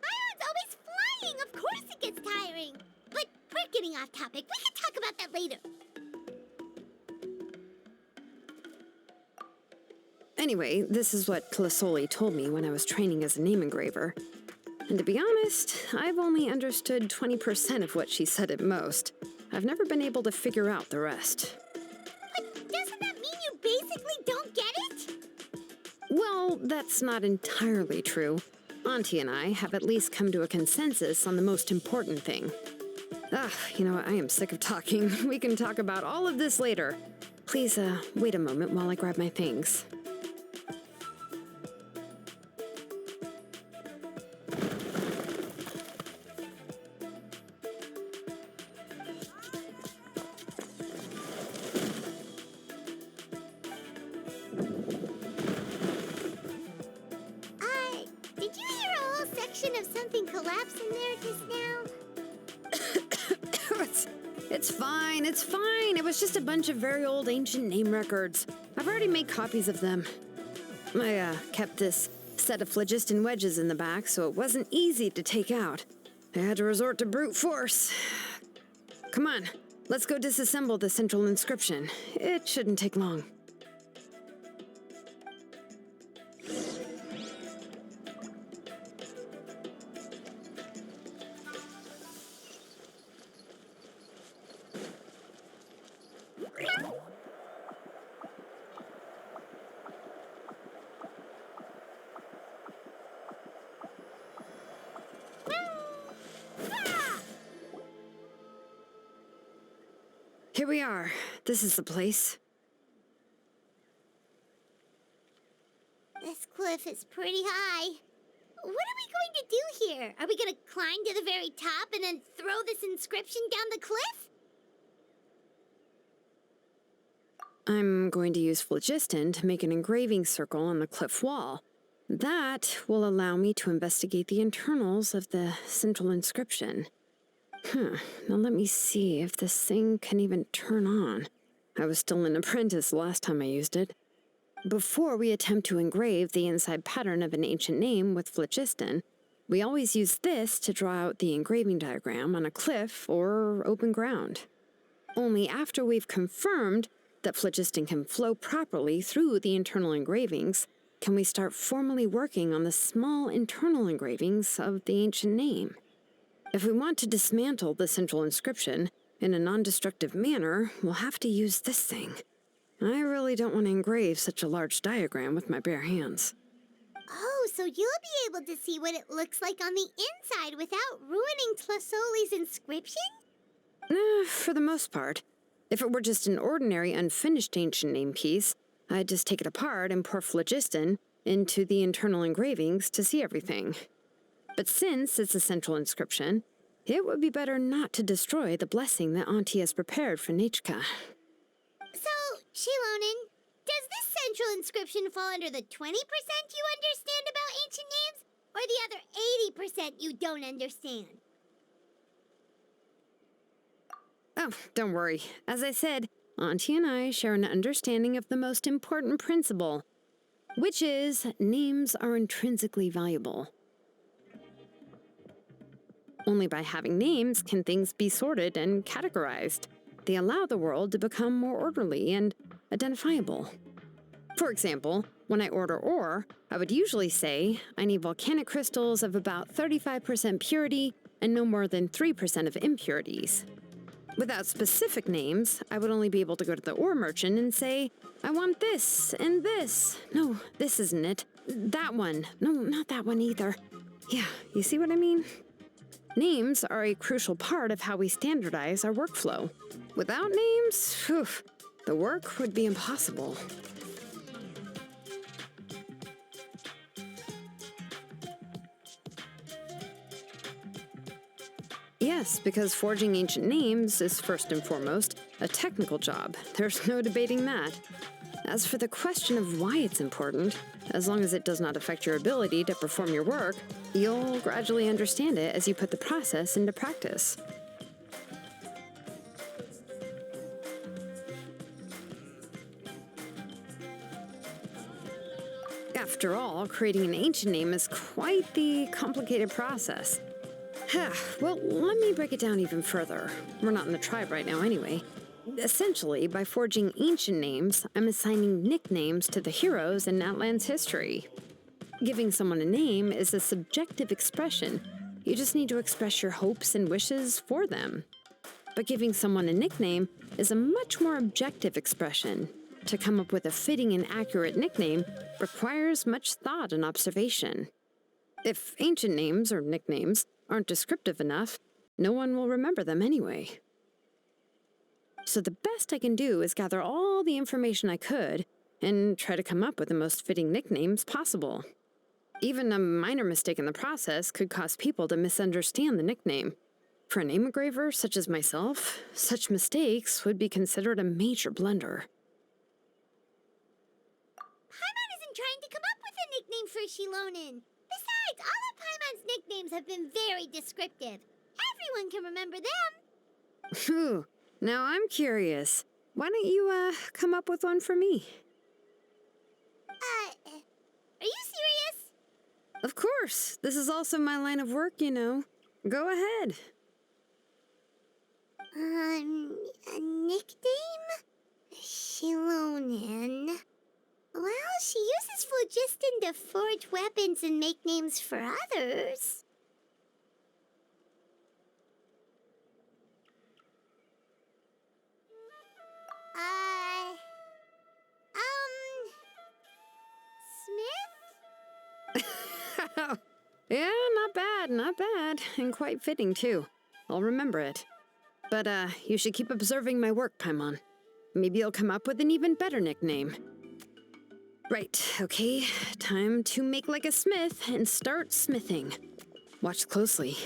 Paimon's always flying. Of course it gets tiring. But we're getting off topic. We can talk about that later. Anyway, this is what Plisoli told me when I was training as a name engraver. And to be honest, I've only understood 20% of what she said at most. I've never been able to figure out the rest. But doesn't that mean you basically don't get it? Well, that's not entirely true. Auntie and I have at least come to a consensus on the most important thing. I am sick of talking. We can talk about all of this later. Please, wait a moment while I grab my things. Did you hear a whole section of something collapse in there just now? It's fine, it's fine. It was just a bunch of very old ancient name records. I've already made copies of them. I kept this set of phlogiston wedges in the back, so it wasn't easy to take out. I had to resort to brute force. Come on, let's go disassemble the central inscription. It shouldn't take long. Here we are. This is the place. This cliff is pretty high. What are we going to do here? Are we going to climb to the very top and then throw this inscription down the cliff? I'm going to use phlogiston to make an engraving circle on the cliff wall. That will allow me to investigate the internals of the central inscription. Now let me see if this thing can even turn on. I was still an apprentice last time I used it. Before we attempt to engrave the inside pattern of an ancient name with phlogiston, we always use this to draw out the engraving diagram on a cliff or open ground. Only after we've confirmed that phlogiston can flow properly through the internal engravings can we start formally working on the small internal engravings of the ancient name. If we want to dismantle the central inscription in a non-destructive manner, we'll have to use this thing. I really don't want to engrave such a large diagram with my bare hands. Oh, so you'll be able to see what it looks like on the inside without ruining Tlasoli's inscription? For the most part. If it were just an ordinary unfinished ancient name piece, I'd just take it apart and pour phlogiston into the internal engravings to see everything. But since it's a central inscription, it would be better not to destroy the blessing that Auntie has prepared for Nechka. So, Xilonen, does this central inscription fall under the 20% you understand about ancient names, or the other 80% you don't understand? Oh, don't worry. As I said, Auntie and I share an understanding of the most important principle, which is names are intrinsically valuable. Only by having names can things be sorted and categorized. They allow the world to become more orderly and identifiable. For example, when I order ore, I would usually say I need volcanic crystals of about 35% purity and no more than 3% of impurities. Without specific names, I would only be able to go to the ore merchant and say, I want this and this. No, this isn't it. That one. No, not that one either. Yeah, you see what I mean? Names are a crucial part of how we standardize our workflow. Without names, the work would be impossible. Yes, because forging ancient names is first and foremost a technical job. There's no debating that. As for the question of why it's important, as long as it does not affect your ability to perform your work, you'll gradually understand it as you put the process into practice. After all, creating an ancient name is quite the complicated process. Well, let me break it down even further. We're not in the tribe right now anyway. Essentially, by forging ancient names, I'm assigning nicknames to the heroes in Natlan's history. Giving someone a name is a subjective expression. You just need to express your hopes and wishes for them. But giving someone a nickname is a much more objective expression. To come up with a fitting and accurate nickname requires much thought and observation. If ancient names or nicknames aren't descriptive enough, no one will remember them anyway. So the best I can do is gather all the information I could and try to come up with the most fitting nicknames possible. Even a minor mistake in the process could cause people to misunderstand the nickname. For a name engraver such as myself, such mistakes would be considered a major blunder. Paimon isn't trying to come up with a nickname for Xilonen. Besides, all of Paimon's nicknames have been very descriptive. Everyone can remember them. Phew. Now I'm curious. Why don't you, come up with one for me? Are you serious? Of course. This is also my line of work, you know. Go ahead. A nickname? Xilonen. Well, she uses phlogiston to forge weapons and make names for others. Smith? Yeah, not bad. And quite fitting, too. I'll remember it. But, you should keep observing my work, Paimon. Maybe you'll come up with an even better nickname. Right, okay. Time to make like a smith and start smithing. Watch closely.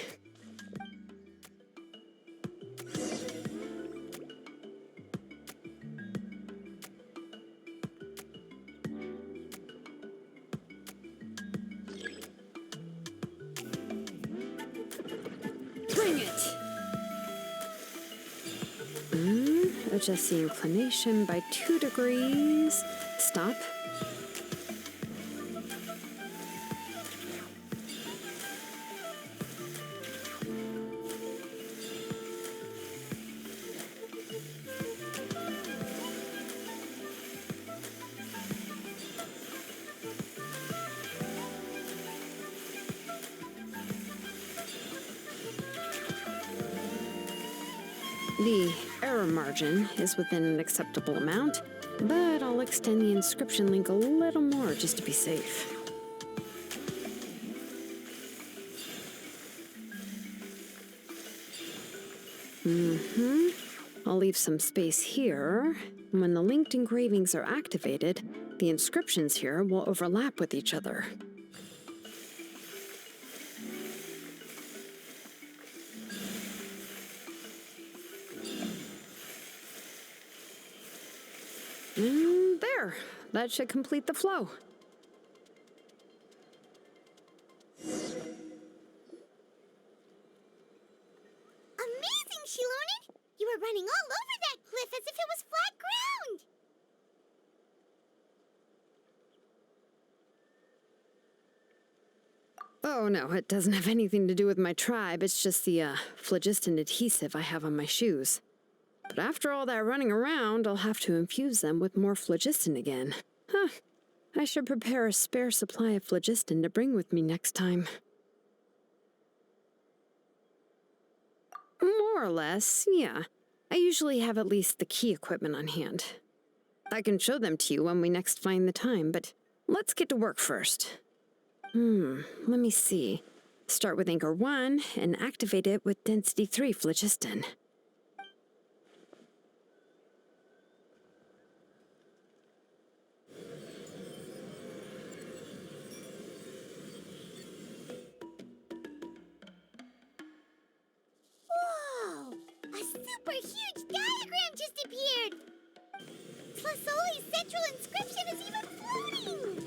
Bring it! Adjust the inclination by 2 degrees. Stop. The error margin is within an acceptable amount, but I'll extend the inscription link a little more just to be safe. I'll leave some space here. When the linked engravings are activated, the inscriptions here will overlap with each other. And there. That should complete the flow. Amazing, Xilonen! You were running all over that cliff as if it was flat ground! Oh no, it doesn't have anything to do with my tribe. It's just the phlogiston adhesive I have on my shoes. But after all that running around, I'll have to infuse them with more phlogiston again. I should prepare a spare supply of phlogiston to bring with me next time. More or less, yeah. I usually have at least the key equipment on hand. I can show them to you when we next find the time, but let's get to work first. Let me see. Start with Anchor 1 and activate it with Density 3 phlogiston. A super huge diagram just appeared! Tlasoli's central inscription is even floating!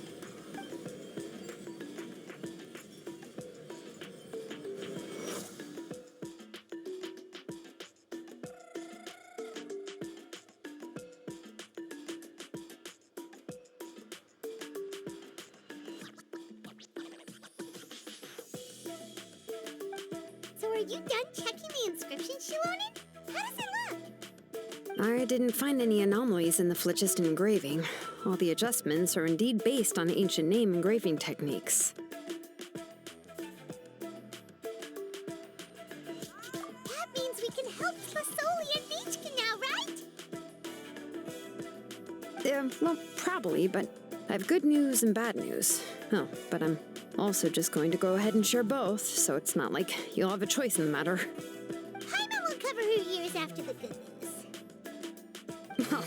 So are you done checking the inscription, Xilonen? How does it look? I didn't find any anomalies in the Phlogiston engraving. All the adjustments are indeed based on ancient name engraving techniques. That means we can help Tlasoli and Nichka now, right? Well, probably, but I have good news and bad news. Oh, but I'm also just going to go ahead and share both, so it's not like you'll have a choice in the matter. Paimon will cover her ears after the good news. Well,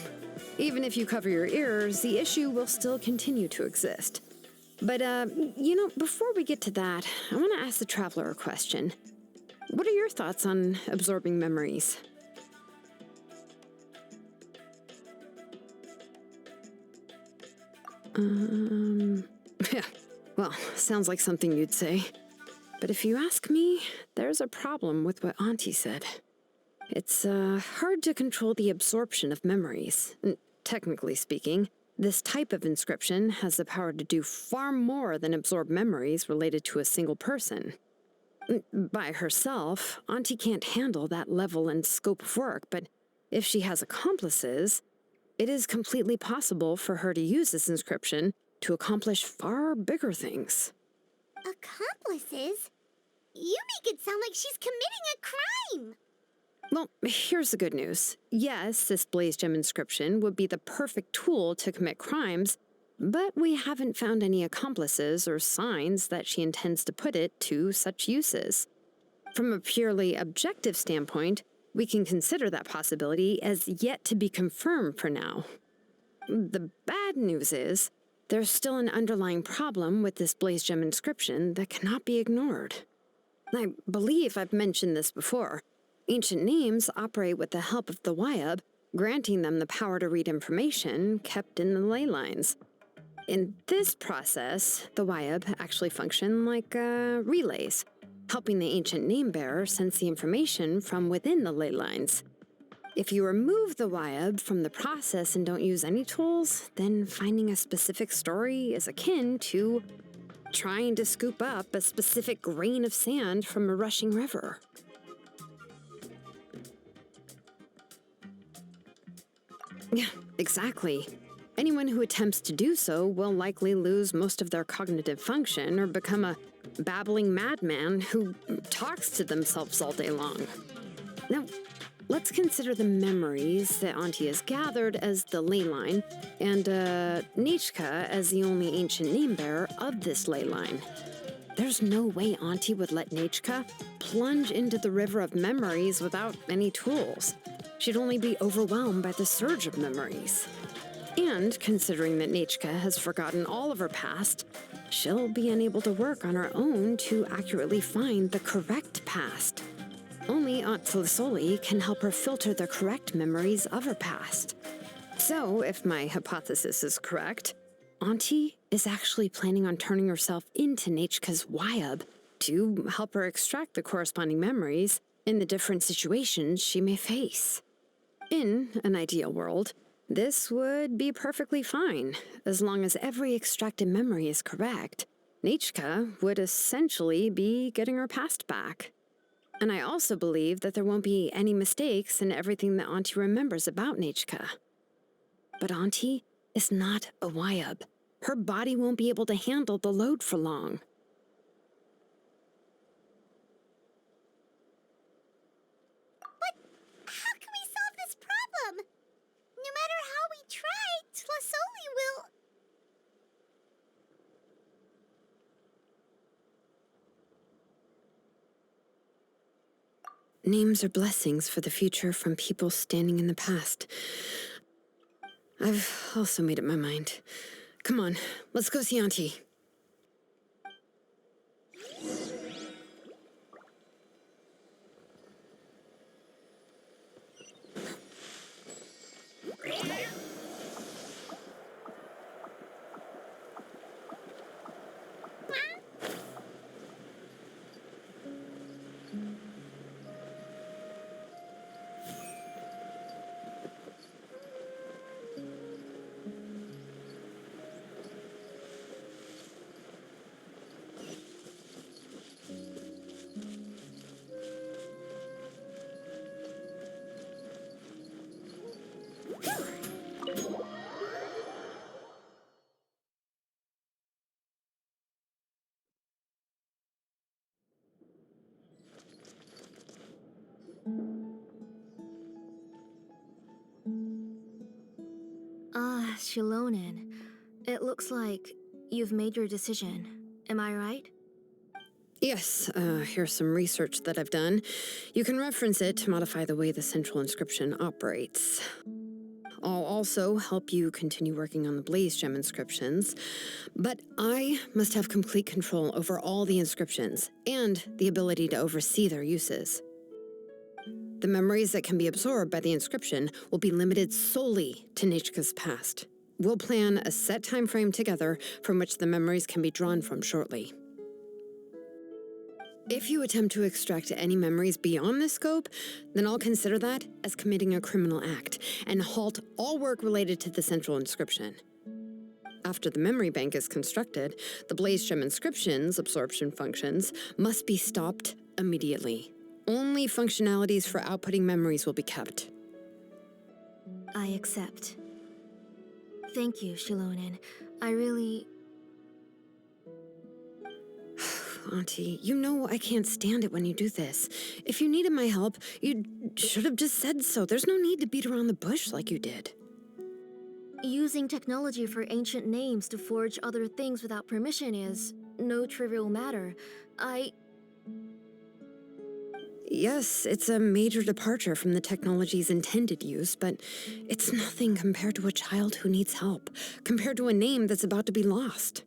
even if you cover your ears, the issue will still continue to exist. But, before we get to that, I want to ask the Traveler a question. What are your thoughts on absorbing memories? Yeah, well, sounds like something you'd say. But if you ask me, there's a problem with what Auntie said. It's hard to control the absorption of memories. Technically speaking, this type of inscription has the power to do far more than absorb memories related to a single person. By herself, Auntie can't handle that level and scope of work, but if she has accomplices, it is completely possible for her to use this inscription to accomplish far bigger things. Accomplices? You make it sound like she's committing a crime! Well, here's the good news. Yes, this blaze gem inscription would be the perfect tool to commit crimes, but we haven't found any accomplices or signs that she intends to put it to such uses. From a purely objective standpoint, we can consider that possibility as yet to be confirmed for now. The bad news is, there's still an underlying problem with this blaze gem inscription that cannot be ignored. I believe I've mentioned this before. Ancient names operate with the help of the Wyab, granting them the power to read information kept in the ley lines. In this process, the Wyab actually function like relays, helping the ancient name bearer sense the information from within the ley lines. If you remove the Wyab from the process and don't use any tools, then finding a specific story is akin to trying to scoop up a specific grain of sand from a rushing river. Yeah, exactly. Anyone who attempts to do so will likely lose most of their cognitive function or become a babbling madman who talks to themselves all day long. Now, let's consider the memories that Auntie has gathered as the ley line, and Nichka as the only ancient name bearer of this ley line. There's no way Auntie would let Nichka plunge into the river of memories without any tools. She'd only be overwhelmed by the surge of memories. And considering that Nichka has forgotten all of her past, she'll be unable to work on her own to accurately find the correct past. Only Aunt Tlasoli can help her filter the correct memories of her past. So, if my hypothesis is correct, Auntie is actually planning on turning herself into Nichka's Wyab to help her extract the corresponding memories in the different situations she may face. In an ideal world, this would be perfectly fine, as long as every extracted memory is correct. Nichka would essentially be getting her past back. And I also believe that there won't be any mistakes in everything that Auntie remembers about Nichka. But Auntie is not a Wyab. Her body won't be able to handle the load for long. But how can we solve this problem? No matter how we try, Tlasoli will... Names are blessings for the future from people standing in the past. I've also made up my mind. Come on, let's go see Auntie. Xilonen, it looks like you've made your decision. Am I right? Yes, here's some research that I've done. You can reference it to modify the way the central inscription operates. I'll also help you continue working on the Blaze Gem inscriptions, but I must have complete control over all the inscriptions and the ability to oversee their uses. The memories that can be absorbed by the inscription will be limited solely to Nechka's past. We'll plan a set time frame together from which the memories can be drawn from shortly. If you attempt to extract any memories beyond this scope, then I'll consider that as committing a criminal act and halt all work related to the central inscription. After the memory bank is constructed, the Blaze Gem inscription's absorption functions must be stopped immediately. Only functionalities for outputting memories will be kept. I accept. Thank you, Xilonen. I really... Auntie, you know I can't stand it when you do this. If you needed my help, you should have just said so. There's no need to beat around the bush like you did. Using technology for ancient names to forge other things without permission is no trivial matter. Yes, it's a major departure from the technology's intended use, but it's nothing compared to a child who needs help, compared to a name that's about to be lost.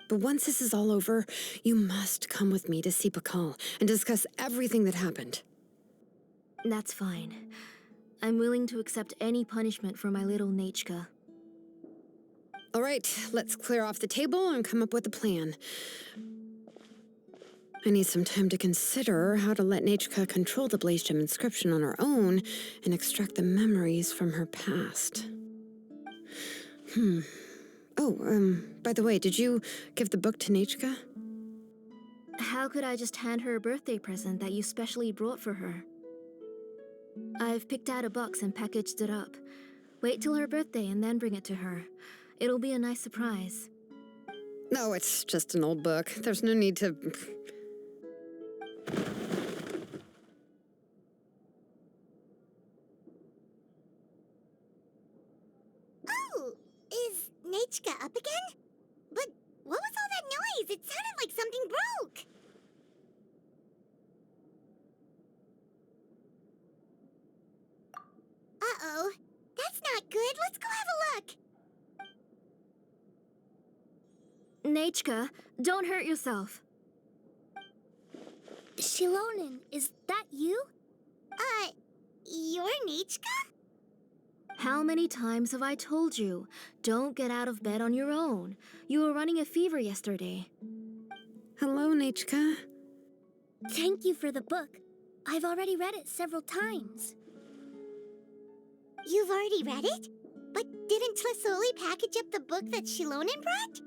But once this is all over, you must come with me to see Pakal and discuss everything that happened. That's fine. I'm willing to accept any punishment for my little Nechka. All right, let's clear off the table and come up with a plan. I need some time to consider how to let Nechka control the Blaze Gem inscription on her own and extract the memories from her past. By the way, did you give the book to Nechka? How could I just hand her a birthday present that you specially brought for her? I've picked out a box and packaged it up. Wait till her birthday and then bring it to her. It'll be a nice surprise. No, it's just an old book. There's no need to... Oh, is Nechka up again? But what was all that noise? It sounded like something broke. Uh-oh. That's not good. Let's go have a look. Nechka, don't hurt yourself. Xilonen, is that you? You're Nechka? How many times have I told you? Don't get out of bed on your own. You were running a fever yesterday. Hello, Nechka. Thank you for the book. I've already read it several times. You've already read it? But didn't Tlasoli package up the book that Xilonen brought?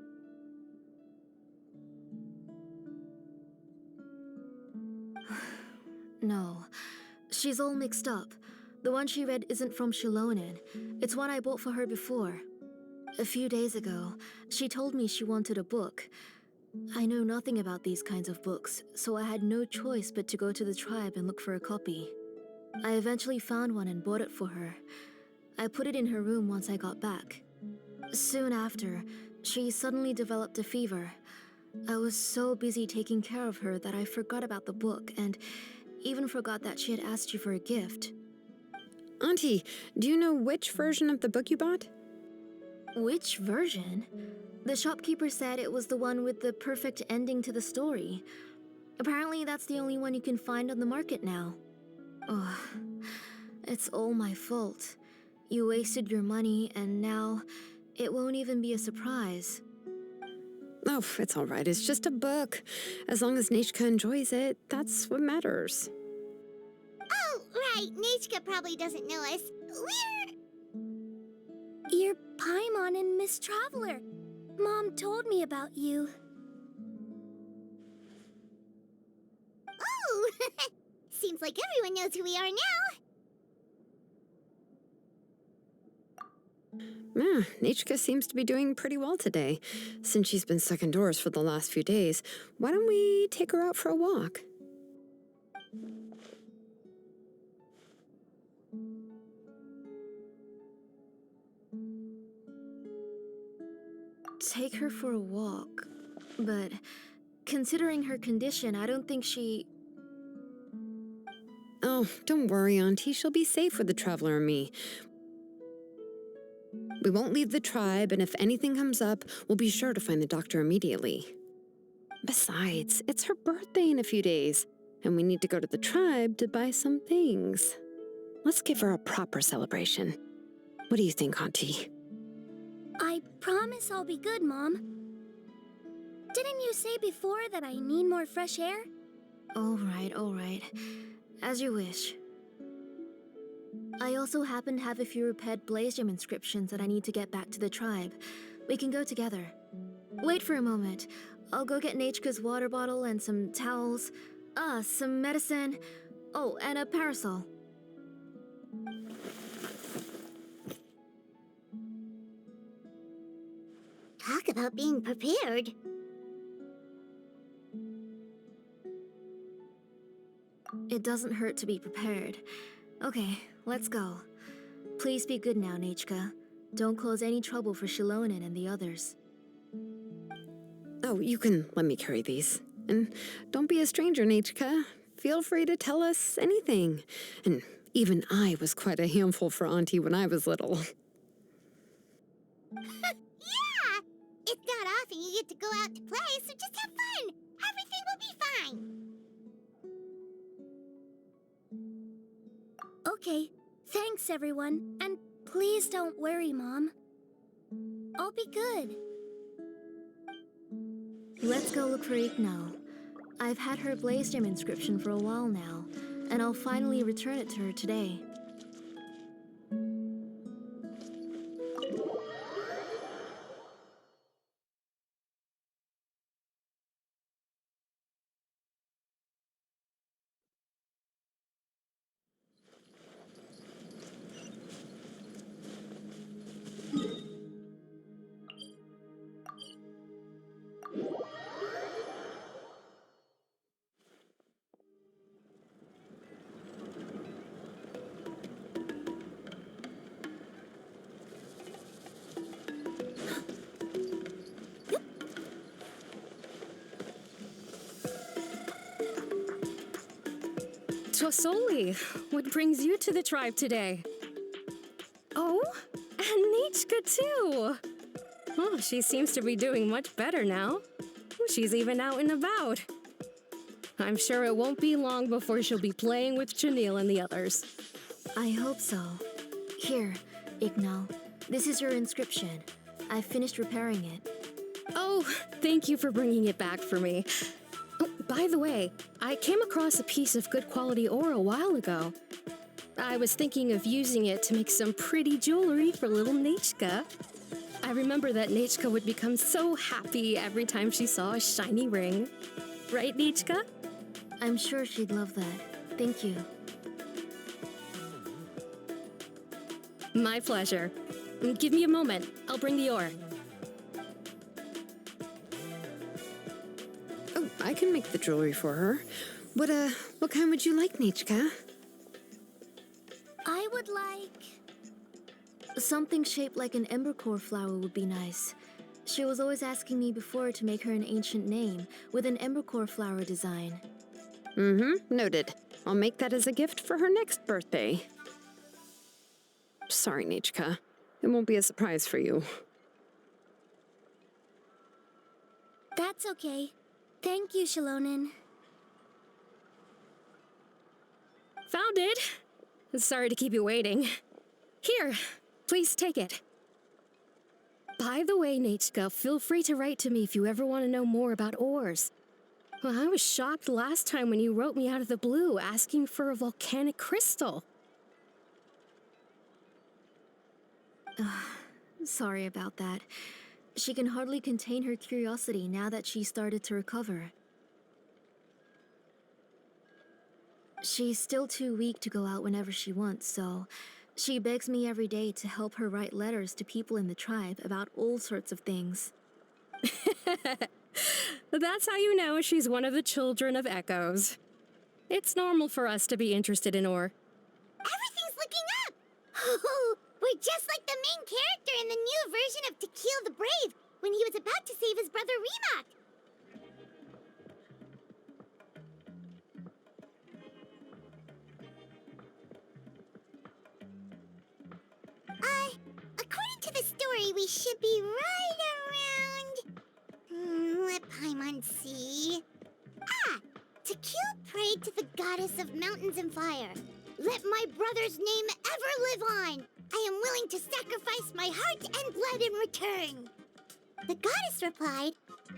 No, she's all mixed up. The one she read isn't from Xilonen. It's one I bought for her before. A few days ago, she told me she wanted a book. I know nothing about these kinds of books, so I had no choice but to go to the tribe and look for a copy. I eventually found one and bought it for her. I put it in her room once I got back. Soon after, she suddenly developed a fever. I was so busy taking care of her that I forgot about the book and even forgot that she had asked you for a gift. Auntie, do you know which version of the book you bought? Which version? The shopkeeper said it was the one with the perfect ending to the story. Apparently that's the only one you can find on the market now. Ugh, it's all my fault. You wasted your money and now it won't even be a surprise. Oh, it's all right. It's just a book. As long as Nechka enjoys it, that's what matters. Oh, right. Nechka probably doesn't know us. You're Paimon and Miss Traveler. Mom told me about you. Oh! Seems like everyone knows who we are now. Nechka seems to be doing pretty well today. Since she's been stuck indoors for the last few days, why don't we take her out for a walk? take her for a walk. But considering her condition, I don't think she... Oh, don't worry, Auntie. She'll be safe with the Traveler and me. We won't leave the tribe, and if anything comes up, we'll be sure to find the doctor immediately. Besides, it's her birthday in a few days, and we need to go to the tribe to buy some things. Let's give her a proper celebration. What do you think, Auntie? I promise I'll be good, Mom. Didn't you say before that I need more fresh air? All right. As you wish. I also happen to have a few repaired Blaze Gem inscriptions that I need to get back to the tribe. We can go together. Wait for a moment. I'll go get Nachka's water bottle and some towels. Some medicine. Oh, and a parasol. Talk about being prepared. It doesn't hurt to be prepared. Okay, let's go. Please be good now, Nachka. Don't cause any trouble for Xilonen and the others. Oh, you can let me carry these. And don't be a stranger, Nachka. Feel free to tell us anything. And even I was quite a handful for Auntie when I was little. Yeah! It's not often you get to go out to play, so just have fun! Everything will be fine! Okay, thanks everyone. And please don't worry, Mom. I'll be good. Let's go look for Ignal. I've had her Blaze Gem inscription for a while now, and I'll finally return it to her today. Tosoli, what brings you to the tribe today? Oh, and Nichka too! Oh, she seems to be doing much better now. She's even out and about. I'm sure it won't be long before she'll be playing with Janelle and the others. I hope so. Here, Ignal. This is your inscription. I finished repairing it. Oh, thank you for bringing it back for me. Oh, by the way, I came across a piece of good quality ore a while ago. I was thinking of using it to make some pretty jewelry for little Nachka. I remember that Nachka would become so happy every time she saw a shiny ring. Right, Nachka? I'm sure she'd love that. Thank you. My pleasure. Give me a moment. I'll bring the ore. Oh, I can make the jewelry for her. What kind would you like, Nachka? I would like... Something shaped like an embercore flower would be nice. She was always asking me before to make her an ancient name with an embercore flower design. Noted. I'll make that as a gift for her next birthday. Sorry, Nachka. It won't be a surprise for you. That's okay. Thank you, Xilonen. Found it. Sorry to keep you waiting. Here, please take it. By the way, Nachka, feel free to write to me if you ever want to know more about ores. Well, I was shocked last time when you wrote me out of the blue asking for a volcanic crystal. Sorry about that. She can hardly contain her curiosity now that she started to recover. She's still too weak to go out whenever she wants, so she begs me every day to help her write letters to people in the tribe about all sorts of things. That's how you know she's one of the children of Echoes. It's normal for us to be interested in ore. Everything's looking up! Oh, we're just like the main character in the new version of To Kill the Brave, when he was about to save his brother Remak. According to the story, we should be right around... let Paimon see... Tequil prayed to the goddess of mountains and fire. Let my brother's name ever live on. I am willing to sacrifice my heart and blood in return. The goddess replied,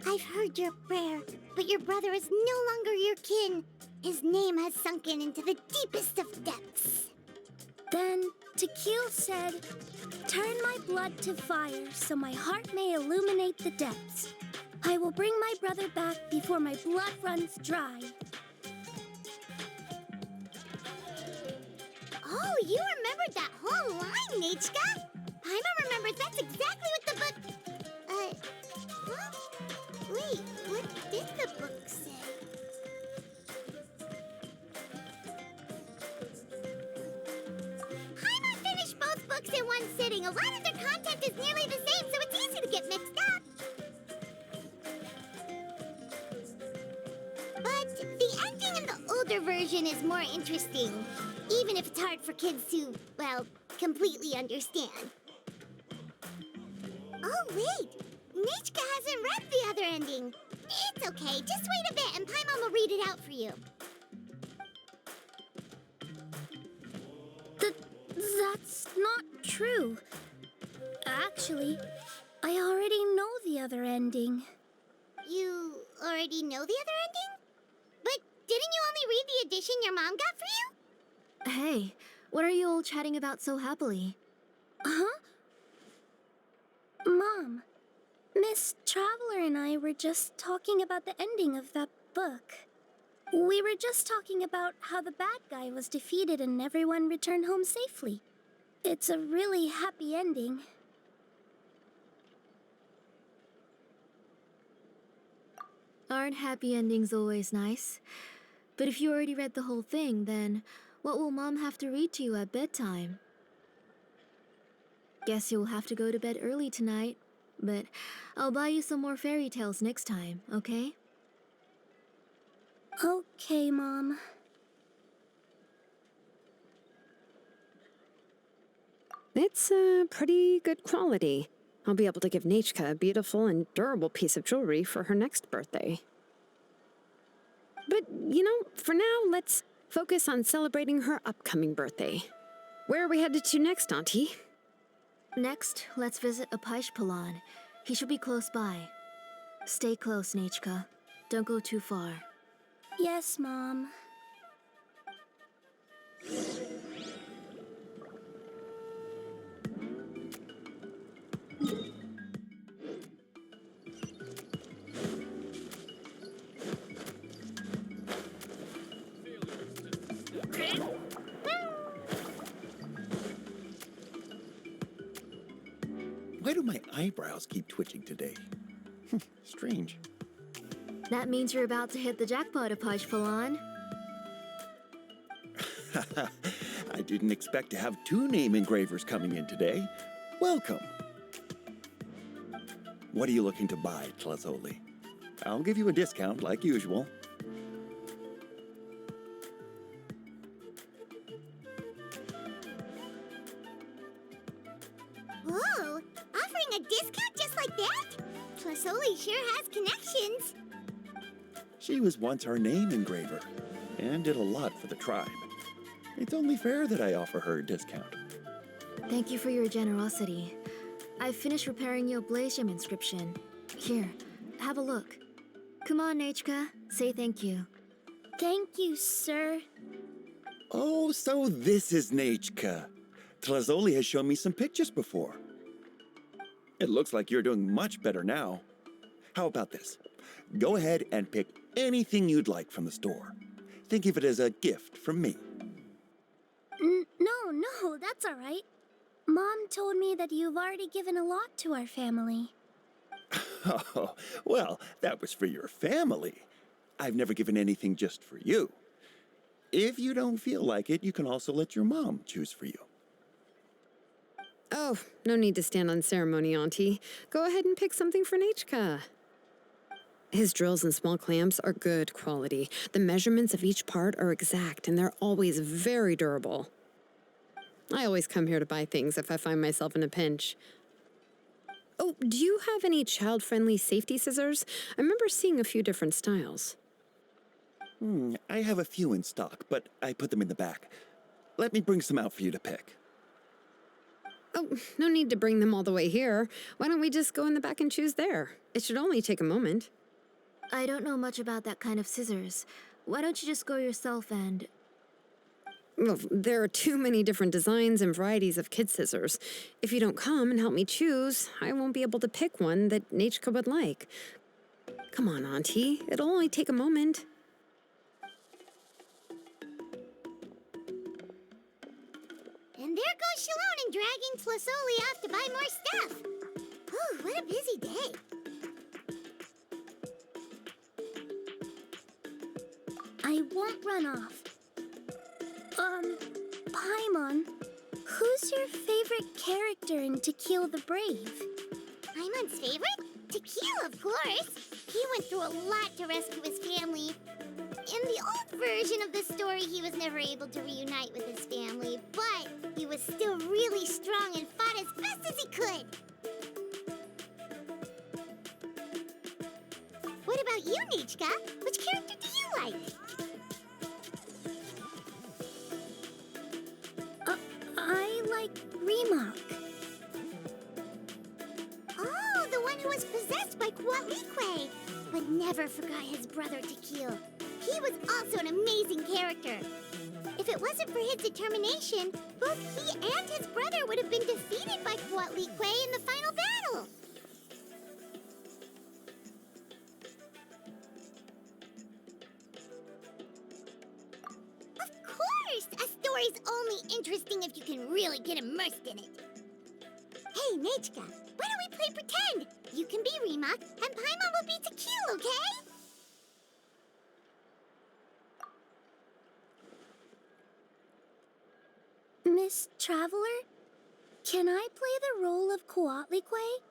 I've heard your prayer, but your brother is no longer your kin. His name has sunken into the deepest of depths. Then Tequil said, turn my blood to fire so my heart may illuminate the depths. I will bring my brother back before my blood runs dry. Oh, you remembered that whole line, Nechka. Paimon remembers that's exactly what the book... Huh? Wait, what did the book say? Paimon finished both books in one sitting. A lot of their content is nearly the same, so it's easy to get mixed up. But the ending in the older version is more interesting, even if it's hard for kids to, well, completely understand. Oh, wait! Nechka hasn't read the other ending. It's okay, just wait a bit and Paimon will read it out for you. That's not true. Actually, I already know the other ending. You already know the other ending? But didn't you only read the edition your mom got for you? Hey, what are you all chatting about so happily? Huh? Mom, Miss Traveler and I were just talking about the ending of that book. We were just talking about how the bad guy was defeated and everyone returned home safely. It's a really happy ending. Aren't happy endings always nice? But if you already read the whole thing, then what will Mom have to read to you at bedtime? Guess you'll have to go to bed early tonight, but I'll buy you some more fairy tales next time, okay? Okay, Mom. It's pretty good quality. I'll be able to give Nechka a beautiful and durable piece of jewelry for her next birthday. But, you know, for now, let's focus on celebrating her upcoming birthday. Where are we headed to next, Auntie? Next, let's visit Apaish. He should be close by. Stay close, Nechka. Don't go too far. Yes, Mom. Why do my eyebrows keep twitching today? Strange. That means you're about to hit the jackpot, Apaish. I didn't expect to have 2 name engravers coming in today. Welcome. What are you looking to buy, Tlazoli? I'll give you a discount like usual. Whoa! Offering a discount just like that? Tlasoli sure has connections. She was once our name engraver and did a lot for the tribe. It's only fair that I offer her a discount. Thank you for your generosity. I've finished repairing your blaze gem inscription. Here, have a look. Come on, Nechka. Say thank you. Thank you, sir. Oh, so this is Nechka. Tlazoli has shown me some pictures before. It looks like you're doing much better now. How about this? Go ahead and pick anything you'd like from the store. Think of it as a gift from me. No, that's all right. Mom told me that you've already given a lot to our family. Oh, well, that was for your family. I've never given anything just for you. If you don't feel like it, you can also let your mom choose for you. Oh, no need to stand on ceremony, Auntie. Go ahead and pick something for Nachka. His drills and small clamps are good quality. The measurements of each part are exact, and they're always very durable. I always come here to buy things if I find myself in a pinch. Oh, do you have any child-friendly safety scissors? I remember seeing a few different styles. I have a few in stock, but I put them in the back. Let me bring some out for you to pick. Oh, no need to bring them all the way here. Why don't we just go in the back and choose there? It should only take a moment. I don't know much about that kind of scissors. Why don't you just go yourself and... Well, there are too many different designs and varieties of kid scissors. If you don't come and help me choose, I won't be able to pick one that Nachka would like. Come on, Auntie. It'll only take a moment. And there goes Xilonen dragging Tlasoli off to buy more stuff. Whew, what a busy day. I won't run off. Paimon, who's your favorite character in To Kill the Brave? Paimon's favorite? Tequila, of course. He went through a lot to rescue his family. In the old version of the story, he was never able to reunite with his family, but he was still really strong and fought as best as he could. What about you, Nichka? Which character do you like? I like Remak. Oh, the one who was possessed by Kuatlique, but never forgot his brother Tequila. He was also an amazing character. If it wasn't for his determination, both he and his brother would have been defeated by Kuatlique in the final battle. Of course! A story's only interesting if you can really get immersed in it. Hey, Nachka, why don't we play pretend? You can be Remak, and Paimon will be Tequila, okay? Miss Traveler, can I play the role of Kuatlique?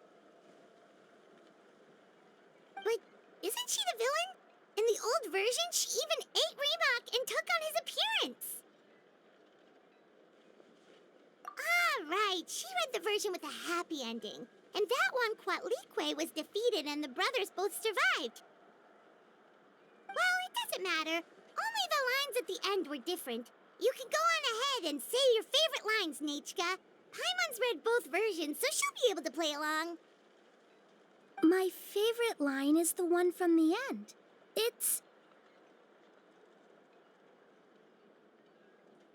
But isn't she the villain? In the old version, she even ate Remak and took on his appearance. Ah, right. She read the version with a happy ending. And that one, Kuatlique was defeated and the brothers both survived. Well, it doesn't matter. Only the lines at the end were different. You can go on ahead and say your favorite lines, Nachka. Paimon's read both versions, so she'll be able to play along. My favorite line is the one from the end. It's...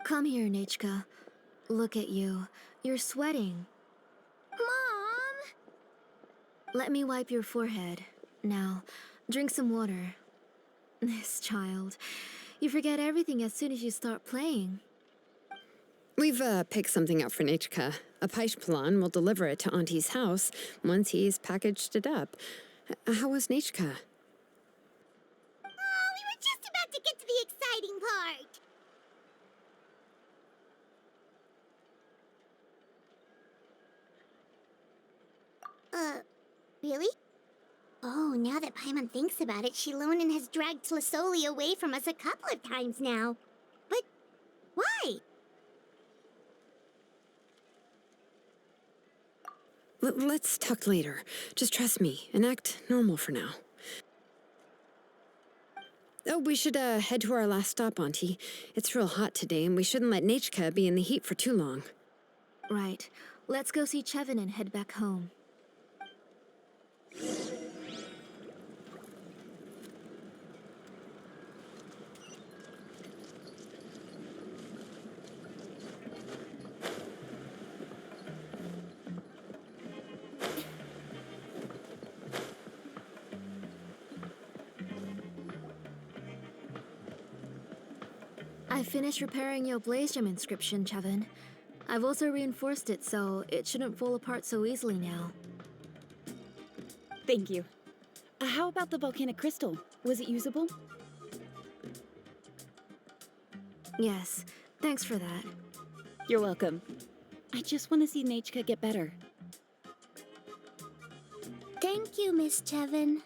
Come here, Nachka. Look at you. You're sweating. Mom! Let me wipe your forehead. Now, drink some water. This child. You forget everything as soon as you start playing. We've picked something out for Nachka. A Paishpalan will deliver it to Auntie's house once he's packaged it up. How was Nachka? Oh, we were just about to get to the exciting part. Really? Oh, now that Paimon thinks about it, Xilonen has dragged Tlasoli away from us a couple of times now. But why? Let's talk later. Just trust me and act normal for now. Oh, we should head to our last stop, Auntie. It's real hot today, and we shouldn't let Nachka be in the heat for too long. Right. Let's go see Chevin and head back home. I finished repairing your Blaze Gem inscription, Chevin. I've also reinforced it so it shouldn't fall apart so easily now. Thank you. How about the volcanic crystal? Was it usable? Yes, thanks for that. You're welcome. I just want to see Nechka get better. Thank you, Miss Chevin.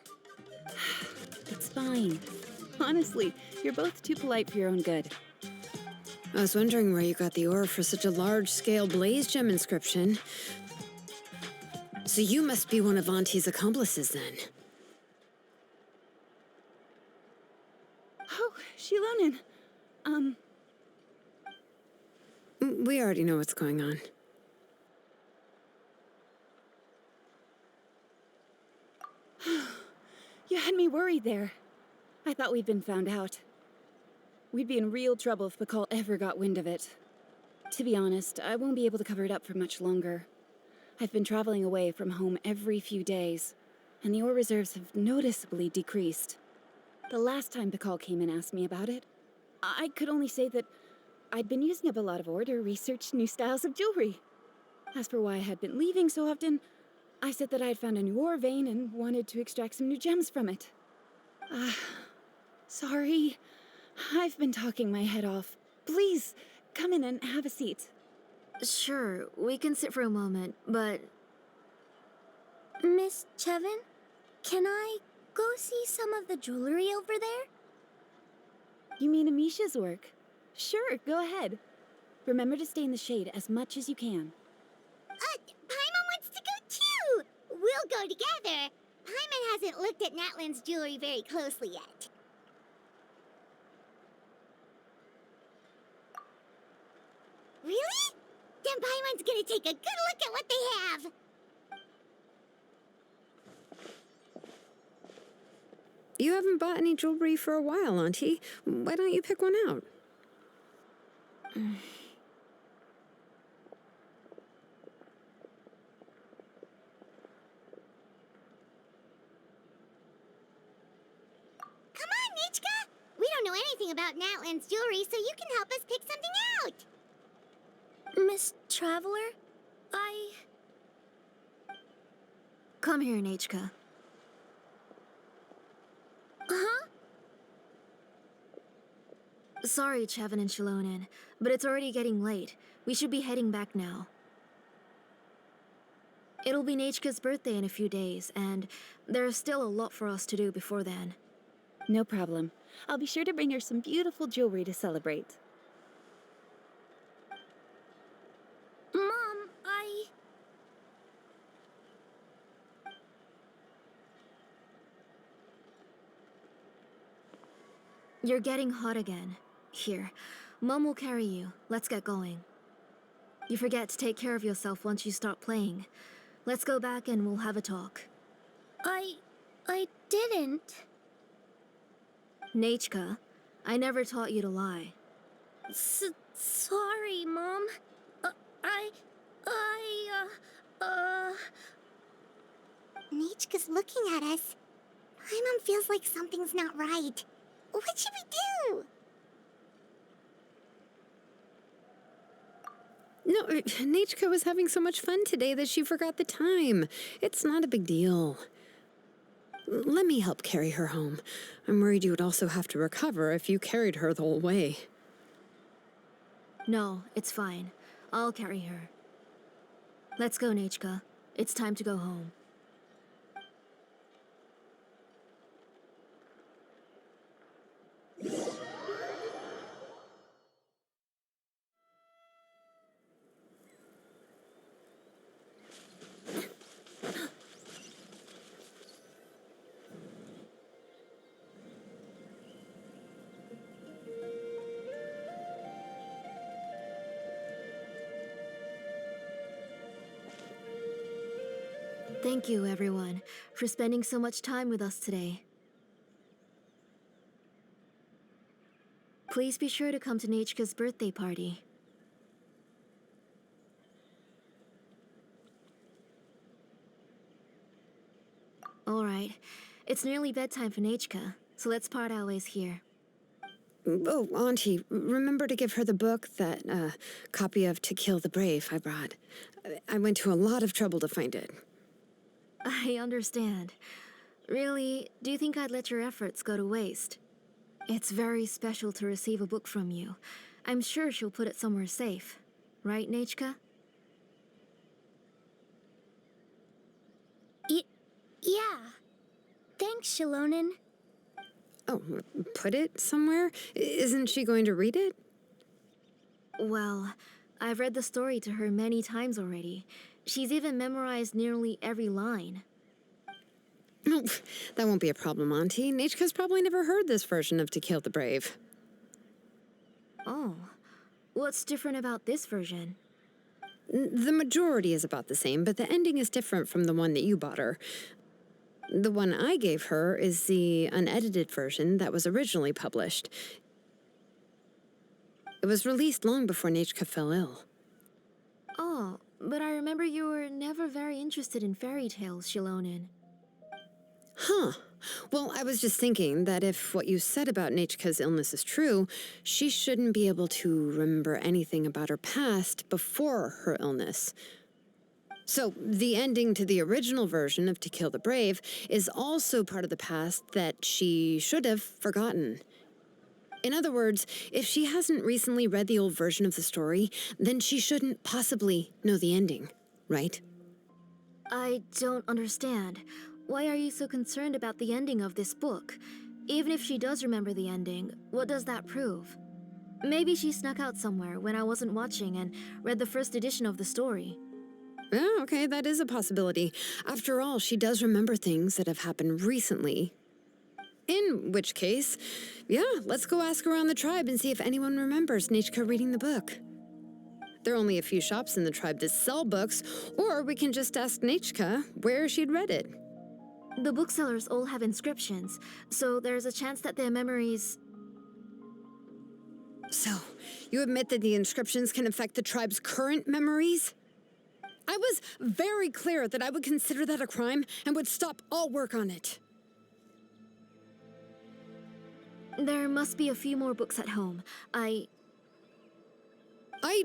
It's fine. Honestly, you're both too polite for your own good. I was wondering where you got the ore for such a large-scale blaze gem inscription. So you must be one of Auntie's accomplices, then. Oh, Xilonen. We already know what's going on. You had me worried there. I thought we'd been found out. We'd be in real trouble if Pakal ever got wind of it. To be honest, I won't be able to cover it up for much longer. I've been traveling away from home every few days, and the ore reserves have noticeably decreased. The last time Pakal came and asked me about it, I could only say that I'd been using up a lot of ore to research new styles of jewelry. As for why I had been leaving so often, I said that I had found a new ore vein and wanted to extract some new gems from it. Sorry. I've been talking my head off. Please, come in and have a seat. Sure, we can sit for a moment, but Miss Chevin, can I go see some of the jewelry over there? You mean Amisha's work? Sure, go ahead. Remember to stay in the shade as much as you can. Paimon wants to go too! We'll go together. Paimon hasn't looked at Natlan's jewelry very closely yet. Really? Then Paimon's gonna take a good look at what they have. You haven't bought any jewelry for a while, Auntie. Why don't you pick one out? Come on, Nichka! We don't know anything about Natlan's jewelry, so you can help us pick something out. Miss Traveler, come here, Nechka. Huh? Sorry, Chevin and Xilonen, but it's already getting late. We should be heading back now. It'll be Nechka's birthday in a few days, and there's still a lot for us to do before then. No problem. I'll be sure to bring her some beautiful jewelry to celebrate. Mom, You're getting hot again. Here, Mom will carry you. Let's get going. You forget to take care of yourself once you start playing. Let's go back and we'll have a talk. I didn't. Nechka, I never taught you to lie. Sorry, Mom. Nichka's looking at us. Paimon feels like something's not right. What should we do? No, Nechka was having so much fun today that she forgot the time. It's not a big deal. Let me help carry her home. I'm worried you would also have to recover if you carried her the whole way. No, it's fine. I'll carry her. Let's go, Nechka. It's time to go home. Thank you, everyone, for spending so much time with us today. Please be sure to come to Nechka's birthday party. All right, it's nearly bedtime for Nechka, so let's part our ways here. Oh, Auntie, remember to give her the book, that copy of To Kill the Brave I brought. I went to a lot of trouble to find it. I understand. Really, do you think I'd let your efforts go to waste? It's very special to receive a book from you. I'm sure she'll put it somewhere safe. Right, Nechka? Yeah. Thanks, Xilonen. Oh, put it somewhere? Isn't she going to read it? Well, I've read the story to her many times already. She's even memorized nearly every line. No, that won't be a problem, Auntie. Nechka's probably never heard this version of To Kill the Brave. Oh, what's different about this version? The majority is about the same, but the ending is different from the one that you bought her. The one I gave her is the unedited version that was originally published. It was released long before Nechka fell ill. Oh, but I remember you were never very interested in fairy tales, Xilonen. Huh. Well, I was just thinking that if what you said about Nechka's illness is true, she shouldn't be able to remember anything about her past before her illness. So, the ending to the original version of To Kill the Brave is also part of the past that she should have forgotten. In other words, if she hasn't recently read the old version of the story, then she shouldn't possibly know the ending, right? I don't understand. Why are you so concerned about the ending of this book? Even if she does remember the ending, what does that prove? Maybe she snuck out somewhere when I wasn't watching and read the first edition of the story. Oh, okay, that is a possibility. After all, she does remember things that have happened recently. In which case, yeah, let's go ask around the tribe and see if anyone remembers Nechka reading the book. There are only a few shops in the tribe that sell books, or we can just ask Nechka where she'd read it. The booksellers all have inscriptions, so there's a chance that their memories... So, you admit that the inscriptions can affect the tribe's current memories? I was very clear that I would consider that a crime and would stop all work on it. There must be a few more books at home. I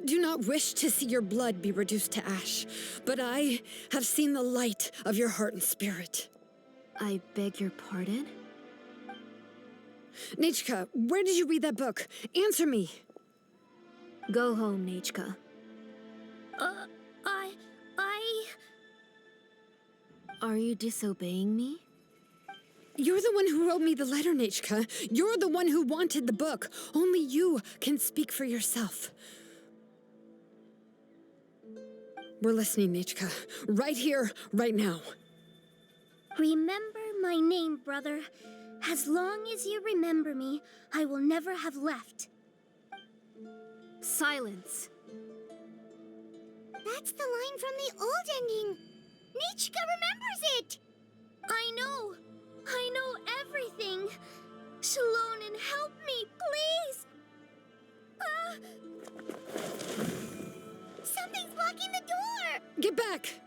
do not wish to see your blood be reduced to ash, but I have seen the light of your heart and spirit. I beg your pardon? Nechka, where did you read that book? Answer me. Go home, Nechka. Are you disobeying me? You're the one who wrote me the letter, Nechka. You're the one who wanted the book. Only you can speak for yourself. We're listening, Nechka. Right here, right now. Remember my name, brother. As long as you remember me, I will never have left. Silence. That's the line from the old ending. Nechka remembers it. I know everything. Xilonen, help me, please. Something's blocking the door. Get back!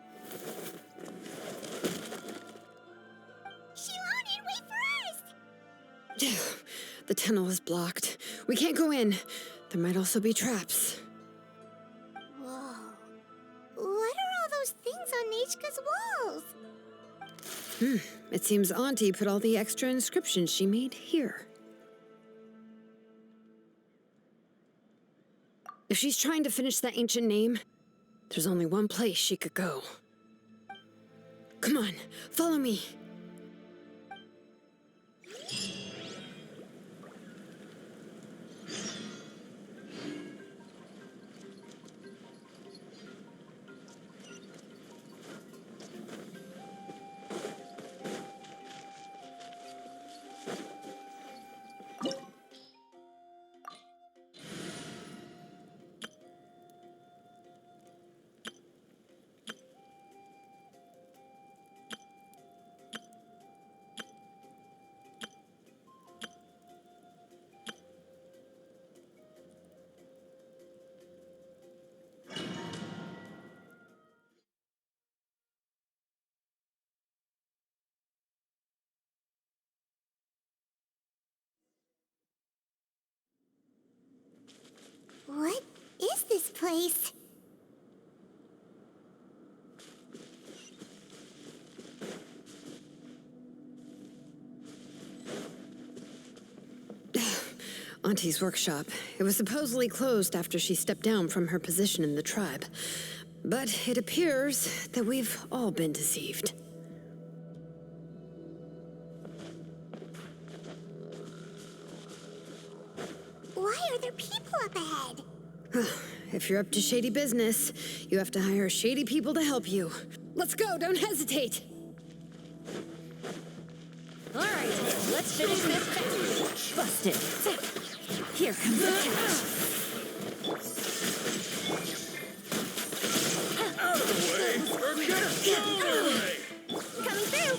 Xilonen, wait for us. The tunnel is blocked. We can't go in. There might also be traps. Whoa. What are all those things on Nechka's walls? It seems Auntie put all the extra inscriptions she made here. If she's trying to finish that ancient name, there's only one place she could go. Come on, follow me. What is this place? Auntie's workshop. It was supposedly closed after she stepped down from her position in the tribe. But it appears that we've all been deceived. up ahead. If you're up to shady business, you have to hire shady people to help you. Let's go, don't hesitate. All right, let's finish this fast. Busted. Here comes the catch. Out of the way! Or get thrown away! Coming through.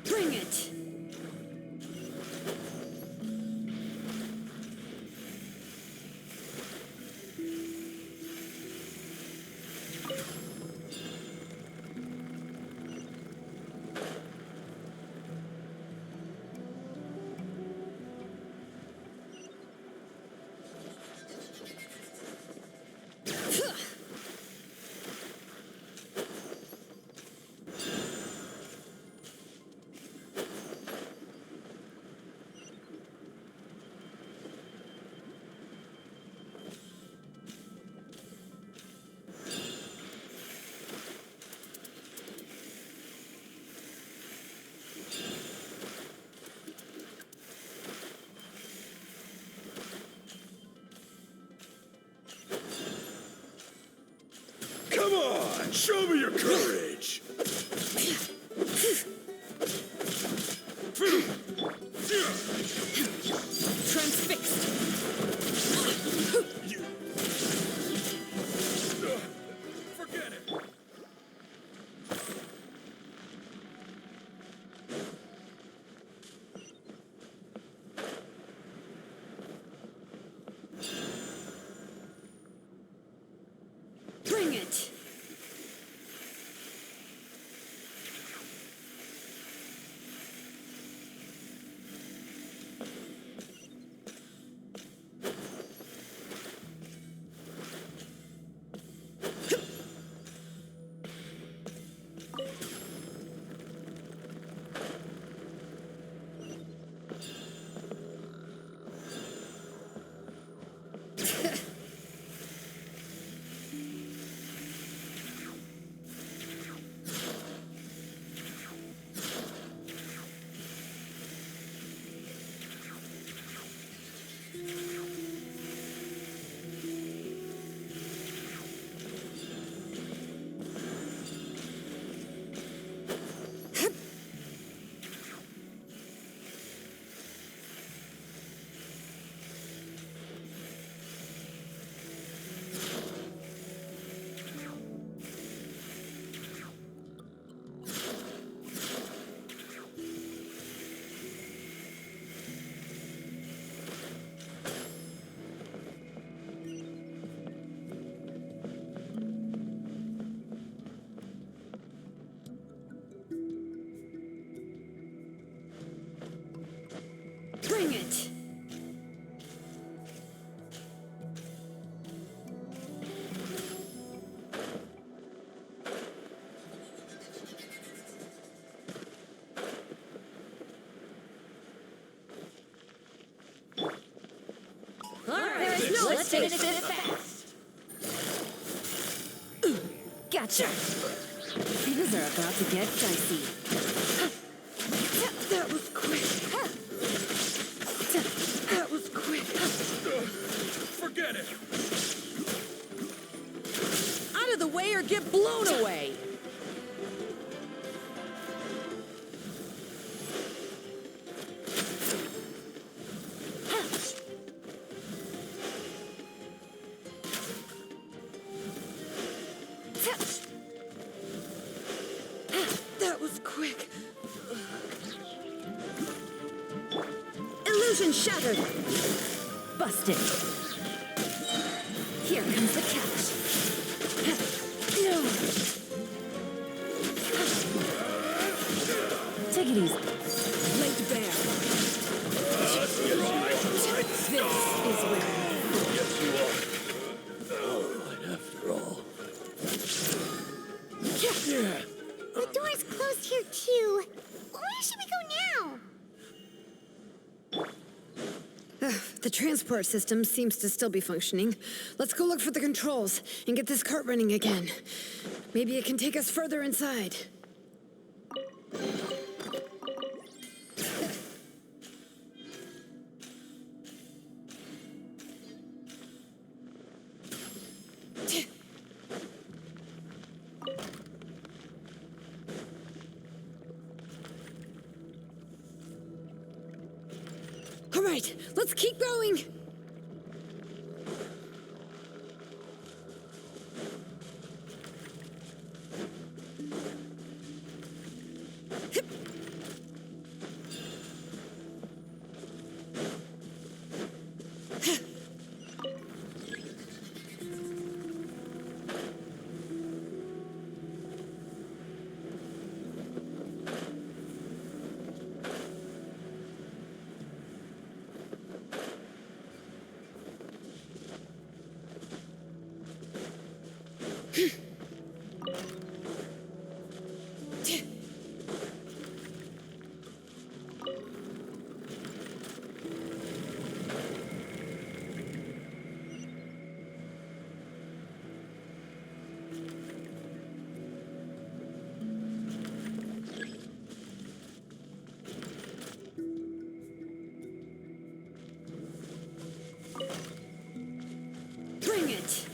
Bring it! Come on! Show me your courage! Transfixed! Forget it! Bring it! Bring it! All right, let's finish this fast. Gotcha! Things are about to get dicey. That was quick. That was quick. Forget it! Out of the way or get blown away! That was quick. Illusion shattered. Busted. Here comes the catch. Take it easy. Laid bare. This is where Yes, you are. All right, after all. Yeah. The door's closed here too. Where should we go now? The transport system seems to still be functioning. Let's go look for the controls and get this cart running again. Maybe it can take us further inside. All right, let's keep going. Bring it.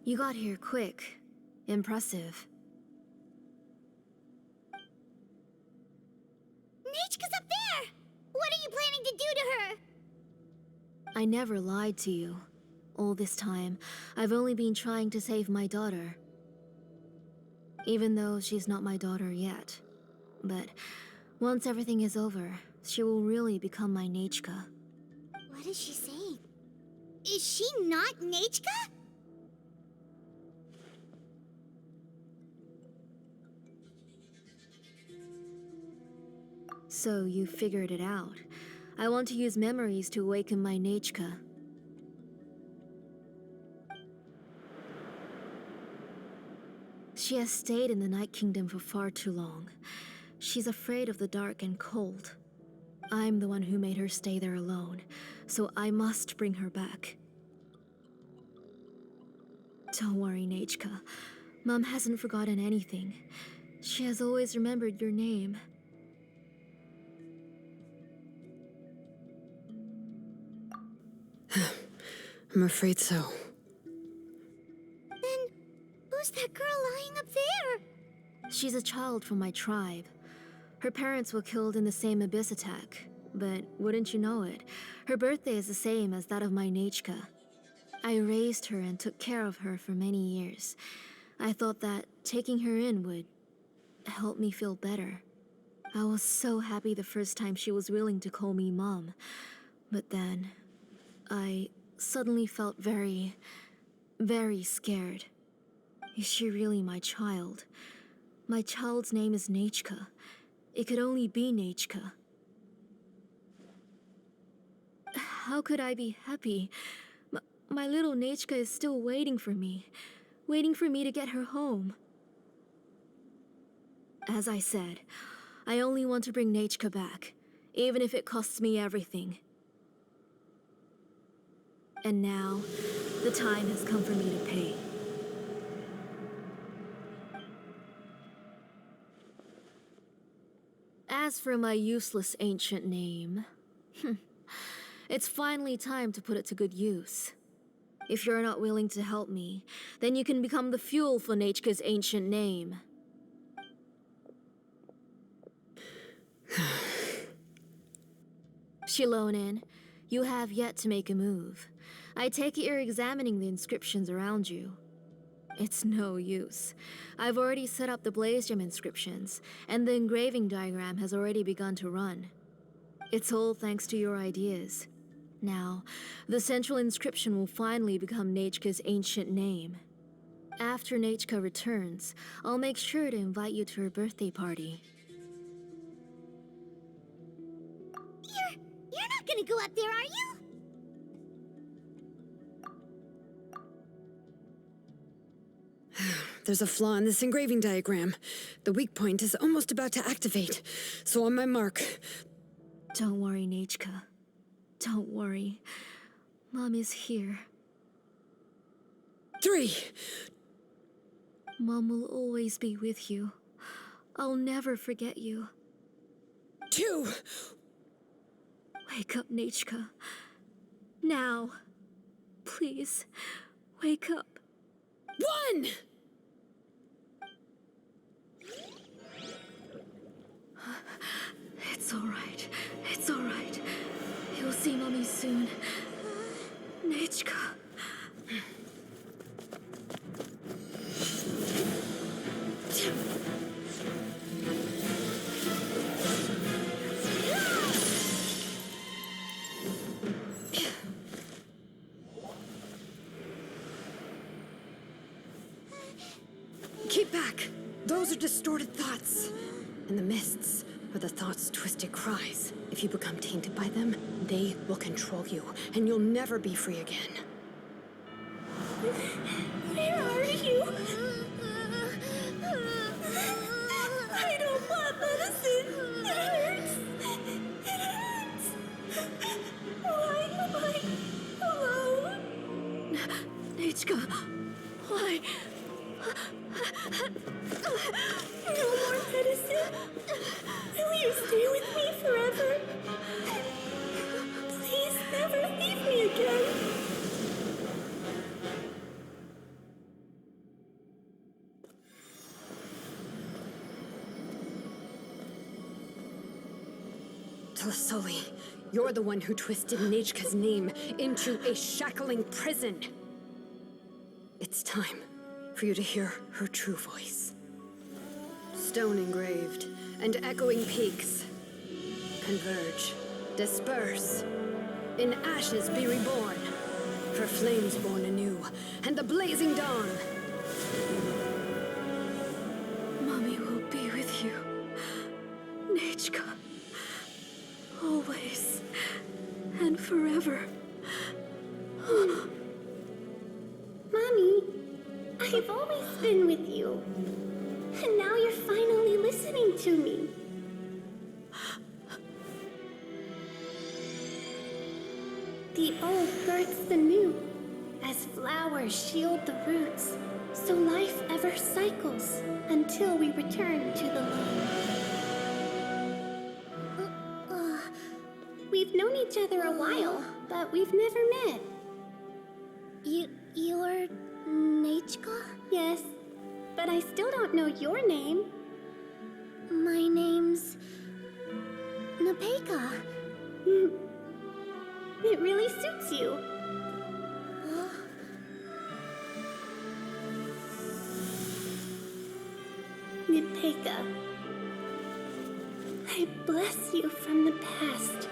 You got here quick. Impressive. Nechka's up there! What are you planning to do to her? I never lied to you. All this time, I've only been trying to save my daughter. Even though she's not my daughter yet. But once everything is over, she will really become my Nechka. What is she saying? Is she not Nechka? So you figured it out. I want to use memories to awaken my Nechka. She has stayed in the Night Kingdom for far too long. She's afraid of the dark and cold. I'm the one who made her stay there alone, so I must bring her back. Don't worry, Nechka. Mom hasn't forgotten anything. She has always remembered your name. I'm afraid so. Then, who's that girl lying up there? She's a child from my tribe. Her parents were killed in the same abyss attack. But wouldn't you know it, her birthday is the same as that of my Nechka. I raised her and took care of her for many years. I thought that taking her in would help me feel better. I was so happy the first time she was willing to call me Mom. But then, I suddenly felt very, very scared. Is she really my child? My child's name is Nechka. It could only be Nechka. How could I be happy? My little Nechka is still waiting for me to get her home. As I said, I only want to bring Nechka back, even if it costs me everything. And now, the time has come for me to pay. As for my useless ancient name, it's finally time to put it to good use. If you're not willing to help me, then you can become the fuel for Nechka's ancient name. Xilonen, you have yet to make a move. I take it you're examining the inscriptions around you. It's no use. I've already set up the blaze gem inscriptions, and the engraving diagram has already begun to run. It's all thanks to your ideas. Now, the central inscription will finally become Nechka's ancient name. After Nechka returns, I'll make sure to invite you to her birthday party. You're not gonna go up there, are you? There's a flaw in this engraving diagram. The weak point is almost about to activate. So on my mark. Don't worry, Nechka. Don't worry. Mom is here. 3. Mom will always be with you. I'll never forget you. 2. Wake up, Nechka. Now. Please, wake up. 1. It's all right. It's all right. You'll see Mommy soon. Nechka. Keep back. Those are distorted thoughts. In the mists are the thoughts' twisted cries. If you become tainted by them, they will control you, and you'll never be free again. Where are you? I don't want medicine. It hurts. It hurts. Why am I alone? Nechka, why? No more medicine. Will you stay with me forever? Please never leave me again. Tlasoli, you're the one who twisted Nechka's name into a shackling prison. It's time for you to hear her true voice. Stone engraved and echoing peaks converge, disperse, in ashes be reborn, for flames born anew, and the blazing dawn. Mommy will be with you. Nechka. Always. And forever. Mommy, I've always been with you. And now you're finally listening to me. The old births the new, as flowers shield the roots, so life ever cycles until we return to the light. We We've known each other a while, but we've never met. You're Nechka? Yes, but I still don't know your name. My name's Nepeka. It really suits you. Nepeka, I bless you from the past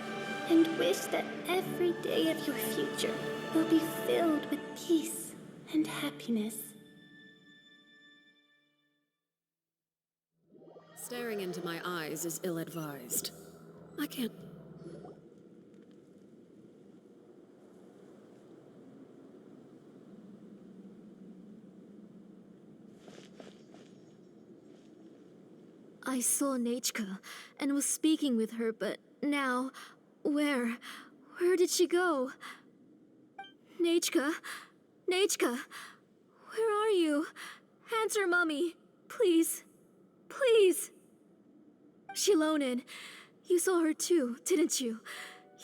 and wish that every day of your future will be filled with peace and happiness. Staring into my eyes is ill-advised. I can't... I saw Nechka and was speaking with her, but now, where did she go? Nechka? Nechka? Where are you? Answer, Mummy. Please. Please. Xilonen, you saw her too, didn't you?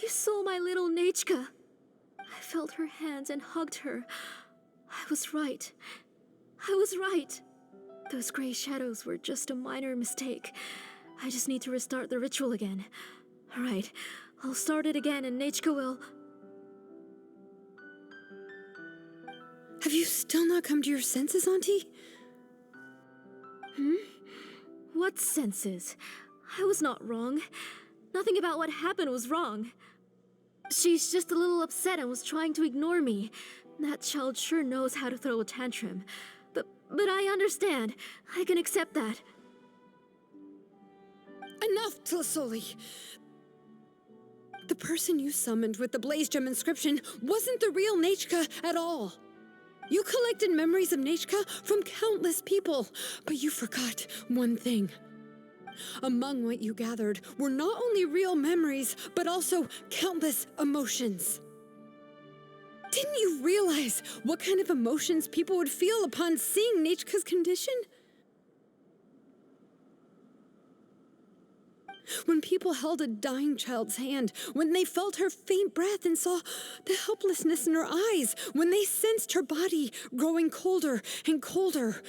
You saw my little Nechka. I felt her hands and hugged her. I was right. I was right. Those gray shadows were just a minor mistake. I just need to restart the ritual again. Alright, I'll start it again and Nechka will... Have you still not come to your senses, Auntie? What senses? I was not wrong. Nothing about what happened was wrong. She's just a little upset and was trying to ignore me. That child sure knows how to throw a tantrum. But I understand. I can accept that. Enough, Tlasoli! The person you summoned with the Blaze Gem inscription wasn't the real Nechka at all. You collected memories of Nechka from countless people, but you forgot one thing. Among what you gathered were not only real memories, but also countless emotions. Didn't you realize what kind of emotions people would feel upon seeing Nechka's condition? When people held a dying child's hand, when they felt her faint breath and saw the helplessness in her eyes, when they sensed her body growing colder and colder,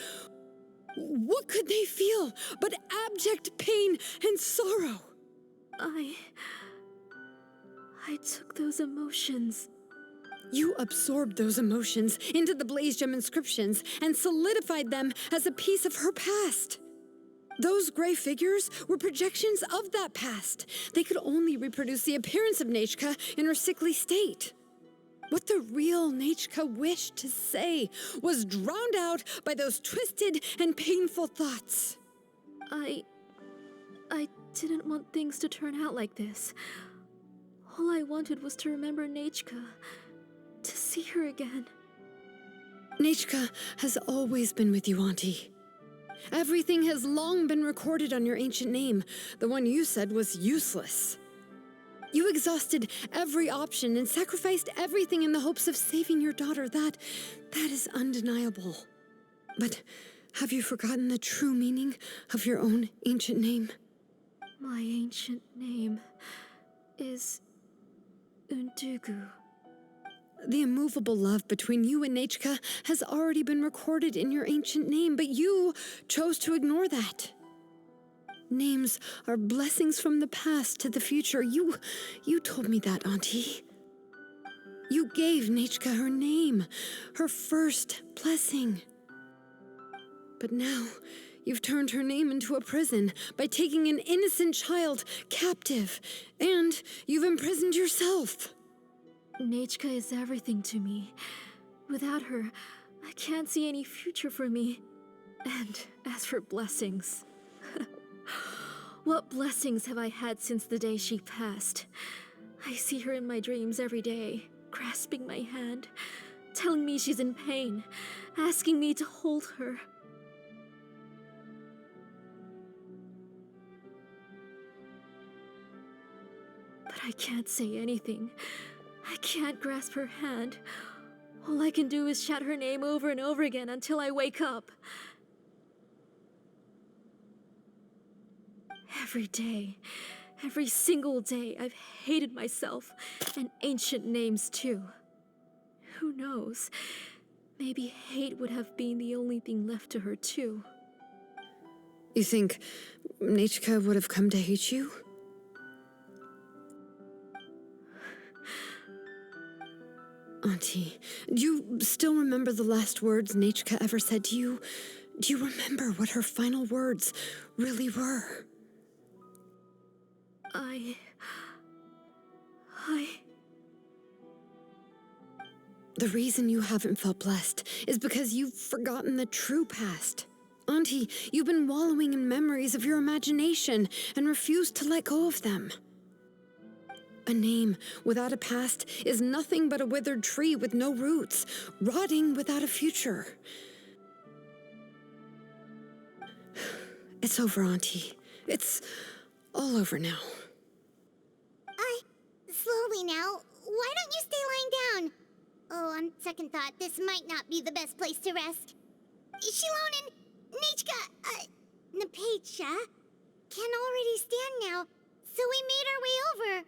what could they feel but abject pain and sorrow? I took those emotions. You absorbed those emotions into the Blaze Gem inscriptions and solidified them as a piece of her past. Those gray figures were projections of that past. They could only reproduce the appearance of Nechka in her sickly state. What the real Nechka wished to say was drowned out by those twisted and painful thoughts. I didn't want things to turn out like this. All I wanted was to remember Nechka, to see her again. Nechka has always been with you, Auntie. Everything has long been recorded on your ancient name. The one you said was useless. You exhausted every option and sacrificed everything in the hopes of saving your daughter. That is undeniable. But have you forgotten the true meaning of your own ancient name? My ancient name is Undugu. The immovable love between you and Nechka has already been recorded in your ancient name, but you chose to ignore that. Names are blessings from the past to the future. You told me that, Auntie. You gave Nechka her name, her first blessing. But now, you've turned her name into a prison by taking an innocent child captive, and you've imprisoned yourself. Nechka is everything to me. Without her, I can't see any future for me. And as for blessings... What blessings have I had since the day she passed? I see her in my dreams every day, grasping my hand, telling me she's in pain, asking me to hold her. But I can't say anything. I can't grasp her hand. All I can do is shout her name over and over again until I wake up. Every single day, I've hated myself, and ancient names too. Who knows? Maybe hate would have been the only thing left to her too. You think Nechka would have come to hate you? Auntie, do you still remember the last words Nechka ever said to you? Do you remember what her final words really were? The reason you haven't felt blessed is because you've forgotten the true past. Auntie, you've been wallowing in memories of your imagination and refused to let go of them. A name without a past is nothing but a withered tree with no roots, rotting without a future. It's over, Auntie. It's all over now. Slowly now. Why don't you stay lying down? Oh, on second thought, this might not be the best place to rest. Xilonen, Nechka, Napecha can already stand now, so we made our way over.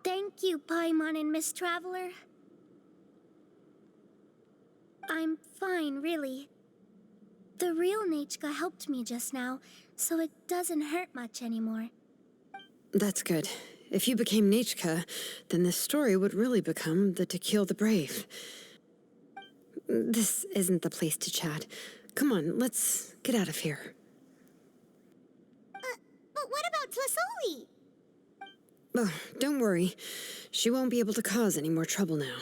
Thank you, Paimon and Miss Traveler. I'm fine, really. The real Nechka helped me just now, so it doesn't hurt much anymore. That's good. If you became Nechka, then this story would really become the To Kill the Brave. This isn't the place to chat. Come on, let's get out of here. But what about Tlasoli? Oh, don't worry. She won't be able to cause any more trouble now.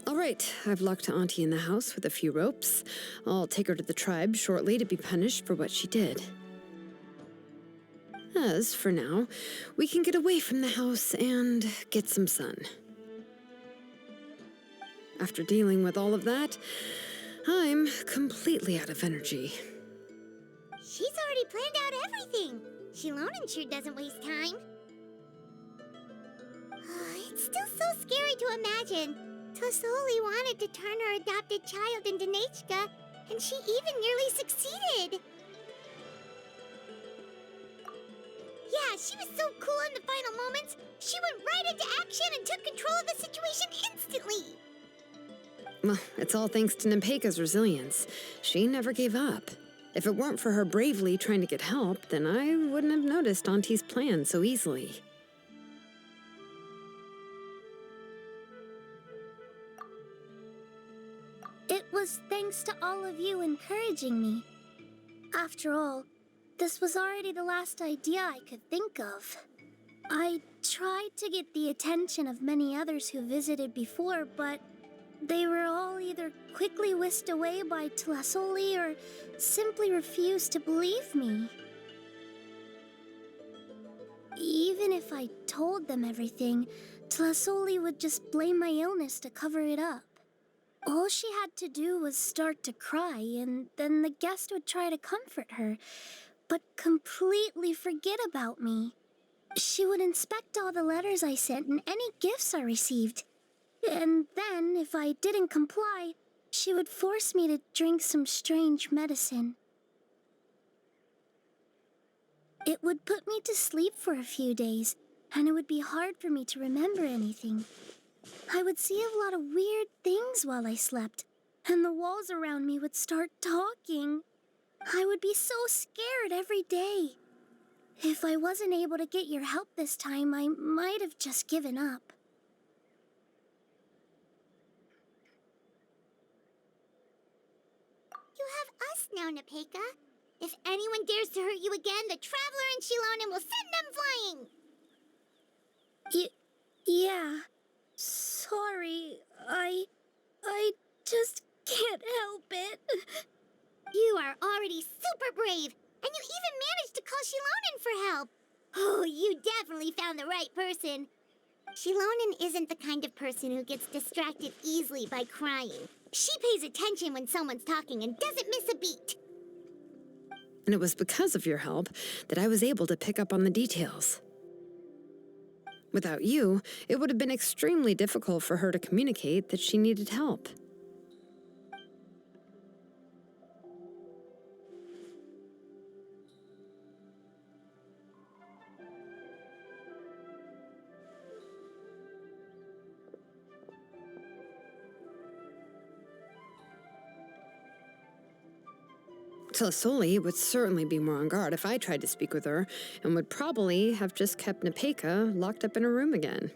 All right, I've locked Auntie in the house with a few ropes. I'll take her to the tribe shortly to be punished for what she did. As for now, we can get away from the house and get some sun. After dealing with all of that, I'm completely out of energy. She's already planned out everything. Xilonen sure doesn't waste time. It's still so scary to imagine. Tlasoli wanted to turn her adopted child into Nechka, and she even nearly succeeded. Yeah, she was so cool in the final moments. She went right into action and took control of the situation instantly. Well, it's all thanks to Nempeka's resilience. She never gave up. If it weren't for her bravely trying to get help, then I wouldn't have noticed Auntie's plan so easily. It was thanks to all of you encouraging me. After all, this was already the last idea I could think of. I tried to get the attention of many others who visited before, but they were all either quickly whisked away by Tlasoli or simply refused to believe me. Even if I told them everything, Tlasoli would just blame my illness to cover it up. All she had to do was start to cry, and then the guest would try to comfort her, but completely forget about me. She would inspect all the letters I sent and any gifts I received. And then, if I didn't comply, she would force me to drink some strange medicine. It would put me to sleep for a few days, and it would be hard for me to remember anything. I would see a lot of weird things while I slept, and the walls around me would start talking. I would be so scared every day. If I wasn't able to get your help this time, I might have just given up. You have us now, Nepeka. If anyone dares to hurt you again, the Traveler and Xilonen will send them flying! Yeah. Sorry, I just can't help it. You are already super brave, and you even managed to call Xilonen for help. Oh, you definitely found the right person. Xilonen isn't the kind of person who gets distracted easily by crying. She pays attention when someone's talking and doesn't miss a beat. And it was because of your help that I was able to pick up on the details. Without you, it would have been extremely difficult for her to communicate that she needed help. Tlasoli would certainly be more on guard if I tried to speak with her, and would probably have just kept Nepeka locked up in her room again.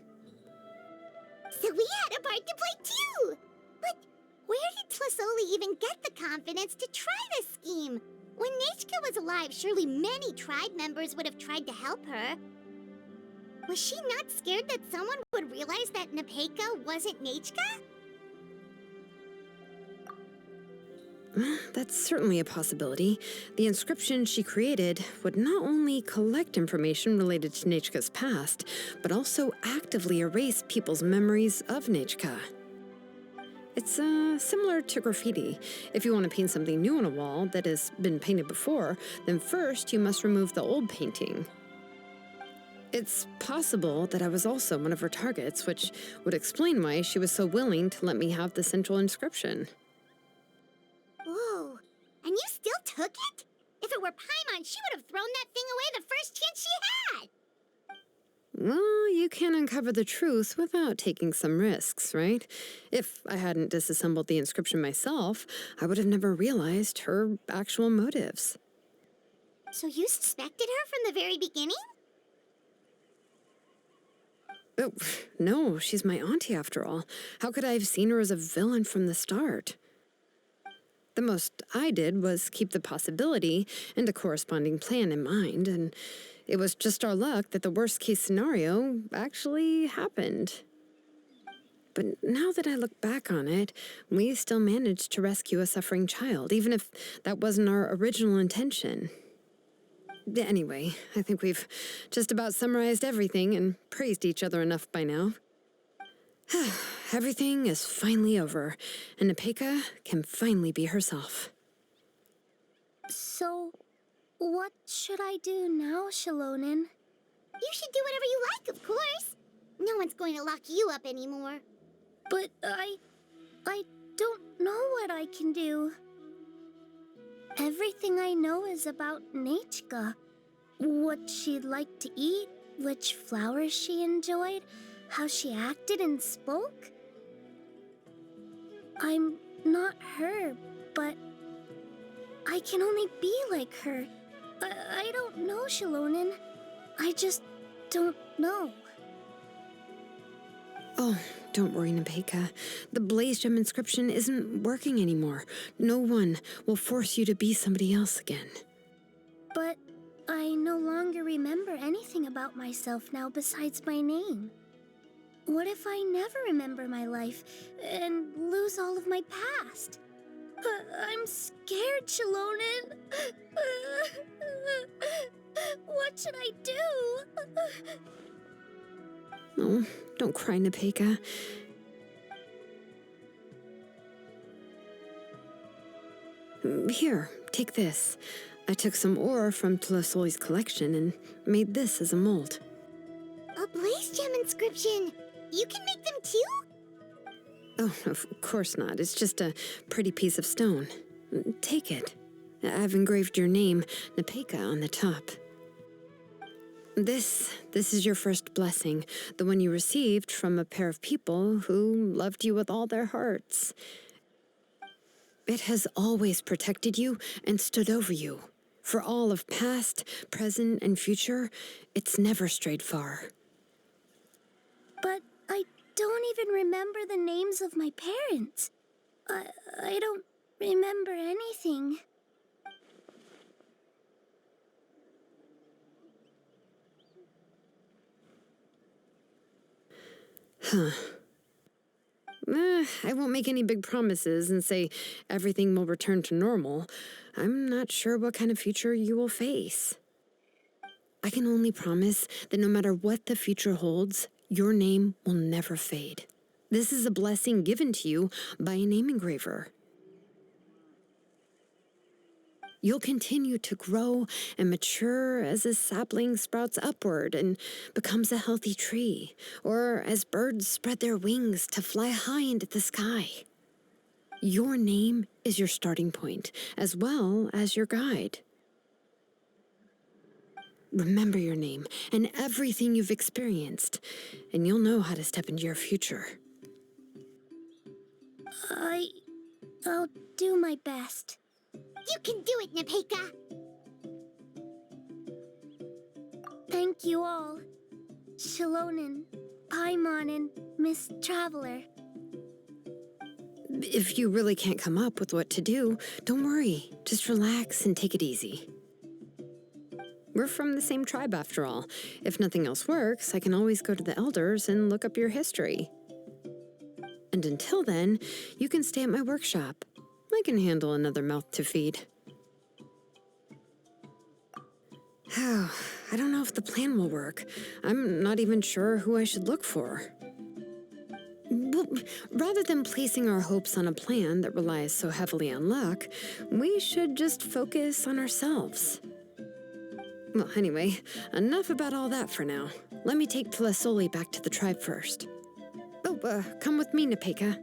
So we had a part to play too! But where did Tlasoli even get the confidence to try this scheme? When Nechka was alive, surely many tribe members would have tried to help her. Was she not scared that someone would realize that Nepeka wasn't Nechka? That's certainly a possibility. The inscription she created would not only collect information related to Nechka's past, but also actively erase people's memories of Nechka. It's similar to graffiti. If you want to paint something new on a wall that has been painted before, then first you must remove the old painting. It's possible that I was also one of her targets, which would explain why she was so willing to let me have the central inscription. Whoa, and you still took it? If it were Paimon, she would have thrown that thing away the first chance she had! Well, you can't uncover the truth without taking some risks, right? If I hadn't disassembled the inscription myself, I would have never realized her actual motives. So you suspected her from the very beginning? Oh, no, she's my auntie after all. How could I have seen her as a villain from the start? The most I did was keep the possibility and a corresponding plan in mind, and it was just our luck that the worst-case scenario actually happened. But now that I look back on it, we still managed to rescue a suffering child, even if that wasn't our original intention. Anyway, I think we've just about summarized everything and praised each other enough by now. Everything is finally over, and Nepeka can finally be herself. So, what should I do now, Xilonen? You should do whatever you like, of course. No one's going to lock you up anymore. But I don't know what I can do. Everything I know is about Nechka. What she'd like to eat, which flowers she enjoyed, how she acted and spoke. I'm not her, but I can only be like her. I don't know, Xilonen. I just don't know. Oh, don't worry, Nepeka. The Blaze Gem inscription isn't working anymore. No one will force you to be somebody else again. But I no longer remember anything about myself now besides my name. What if I never remember my life and lose all of my past? I'm scared, Xilonen. What should I do? Oh, don't cry, Nepeka. Here, take this. I took some ore from Tlasoli's collection and made this as a mold. A Blaze Gem inscription! You can make them too? Oh, of course not. It's just a pretty piece of stone. Take it. I've engraved your name, Nepeka, on the top. This is your first blessing, the one you received from a pair of people who loved you with all their hearts. It has always protected you and stood over you. For all of past, present, and future, it's never strayed far. But I don't even remember the names of my parents. I don't remember anything. I won't make any big promises and say everything will return to normal. I'm not sure what kind of future you will face. I can only promise that no matter what the future holds, your name will never fade. This is a blessing given to you by a name engraver. You'll continue to grow and mature as a sapling sprouts upward and becomes a healthy tree, or as birds spread their wings to fly high into the sky. Your name is your starting point, as well as your guide. Remember your name and everything you've experienced, and you'll know how to step into your future. I'll do my best. You can do it, Nepeka! Thank you all. Xilonen, Paimon, and Miss Traveler. If you really can't come up with what to do, don't worry. Just relax and take it easy. We're from the same tribe after all. If nothing else works, I can always go to the elders and look up your history. And until then, you can stay at my workshop. I can handle another mouth to feed. Oh, I don't know if the plan will work. I'm not even sure who I should look for. Well, rather than placing our hopes on a plan that relies so heavily on luck, we should just focus on ourselves. Well, anyway, enough about all that for now. Let me take Tlasoli back to the tribe first. Oh, come with me, Nepeka.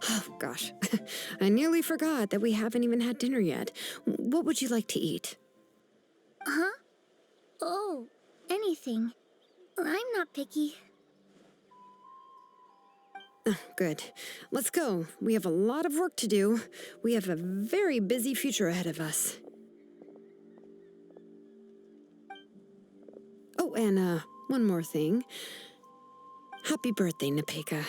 Oh, gosh. I nearly forgot that we haven't even had dinner yet. What would you like to eat? Huh? Oh, anything. I'm not picky. Oh, good. Let's go. We have a lot of work to do. We have a very busy future ahead of us. Oh, and one more thing. Happy birthday, Nepeka.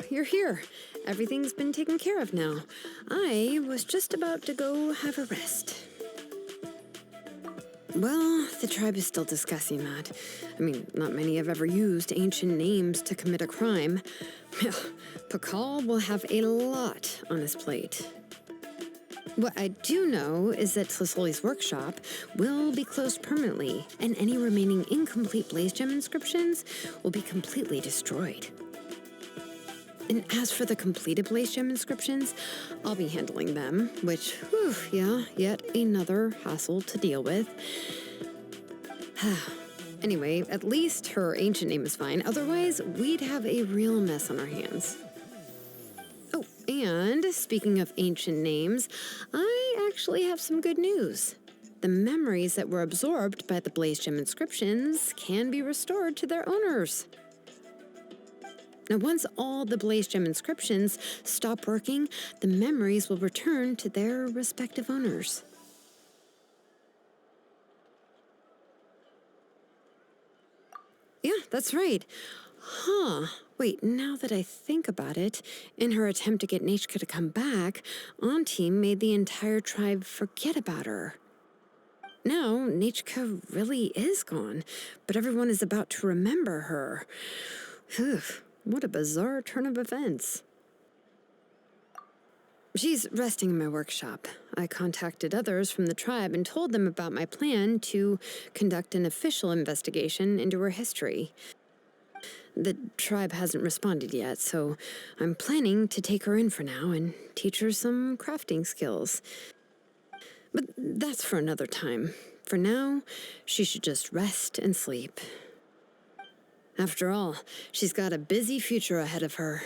You're here. Everything's been taken care of now. I was just about to go have a rest. Well, the tribe is still discussing that. I mean, not many have ever used ancient names to commit a crime. Pakal will have a lot on his plate. What I do know is that Tlasoli's workshop will be closed permanently, and any remaining incomplete Blaze Gem inscriptions will be completely destroyed. And as for the completed Blaze Gem inscriptions, I'll be handling them, which, whew, yeah, yet another hassle to deal with. Anyway, at least her ancient name is fine. Otherwise, we'd have a real mess on our hands. Oh, and speaking of ancient names, I actually have some good news. The memories that were absorbed by the Blaze Gem inscriptions can be restored to their owners. Now, once all the Blaze Gem inscriptions stop working, the memories will return to their respective owners. Yeah, that's right. Huh. Wait, now that I think about it, in her attempt to get Nechka to come back, Auntie made the entire tribe forget about her. Now, Nechka really is gone, but everyone is about to remember her. Phew, what a bizarre turn of events. She's resting in my workshop. I contacted others from the tribe and told them about my plan to conduct an official investigation into her history. The tribe hasn't responded yet, so I'm planning to take her in for now and teach her some crafting skills. But that's for another time. For now, she should just rest and sleep. After all, she's got a busy future ahead of her.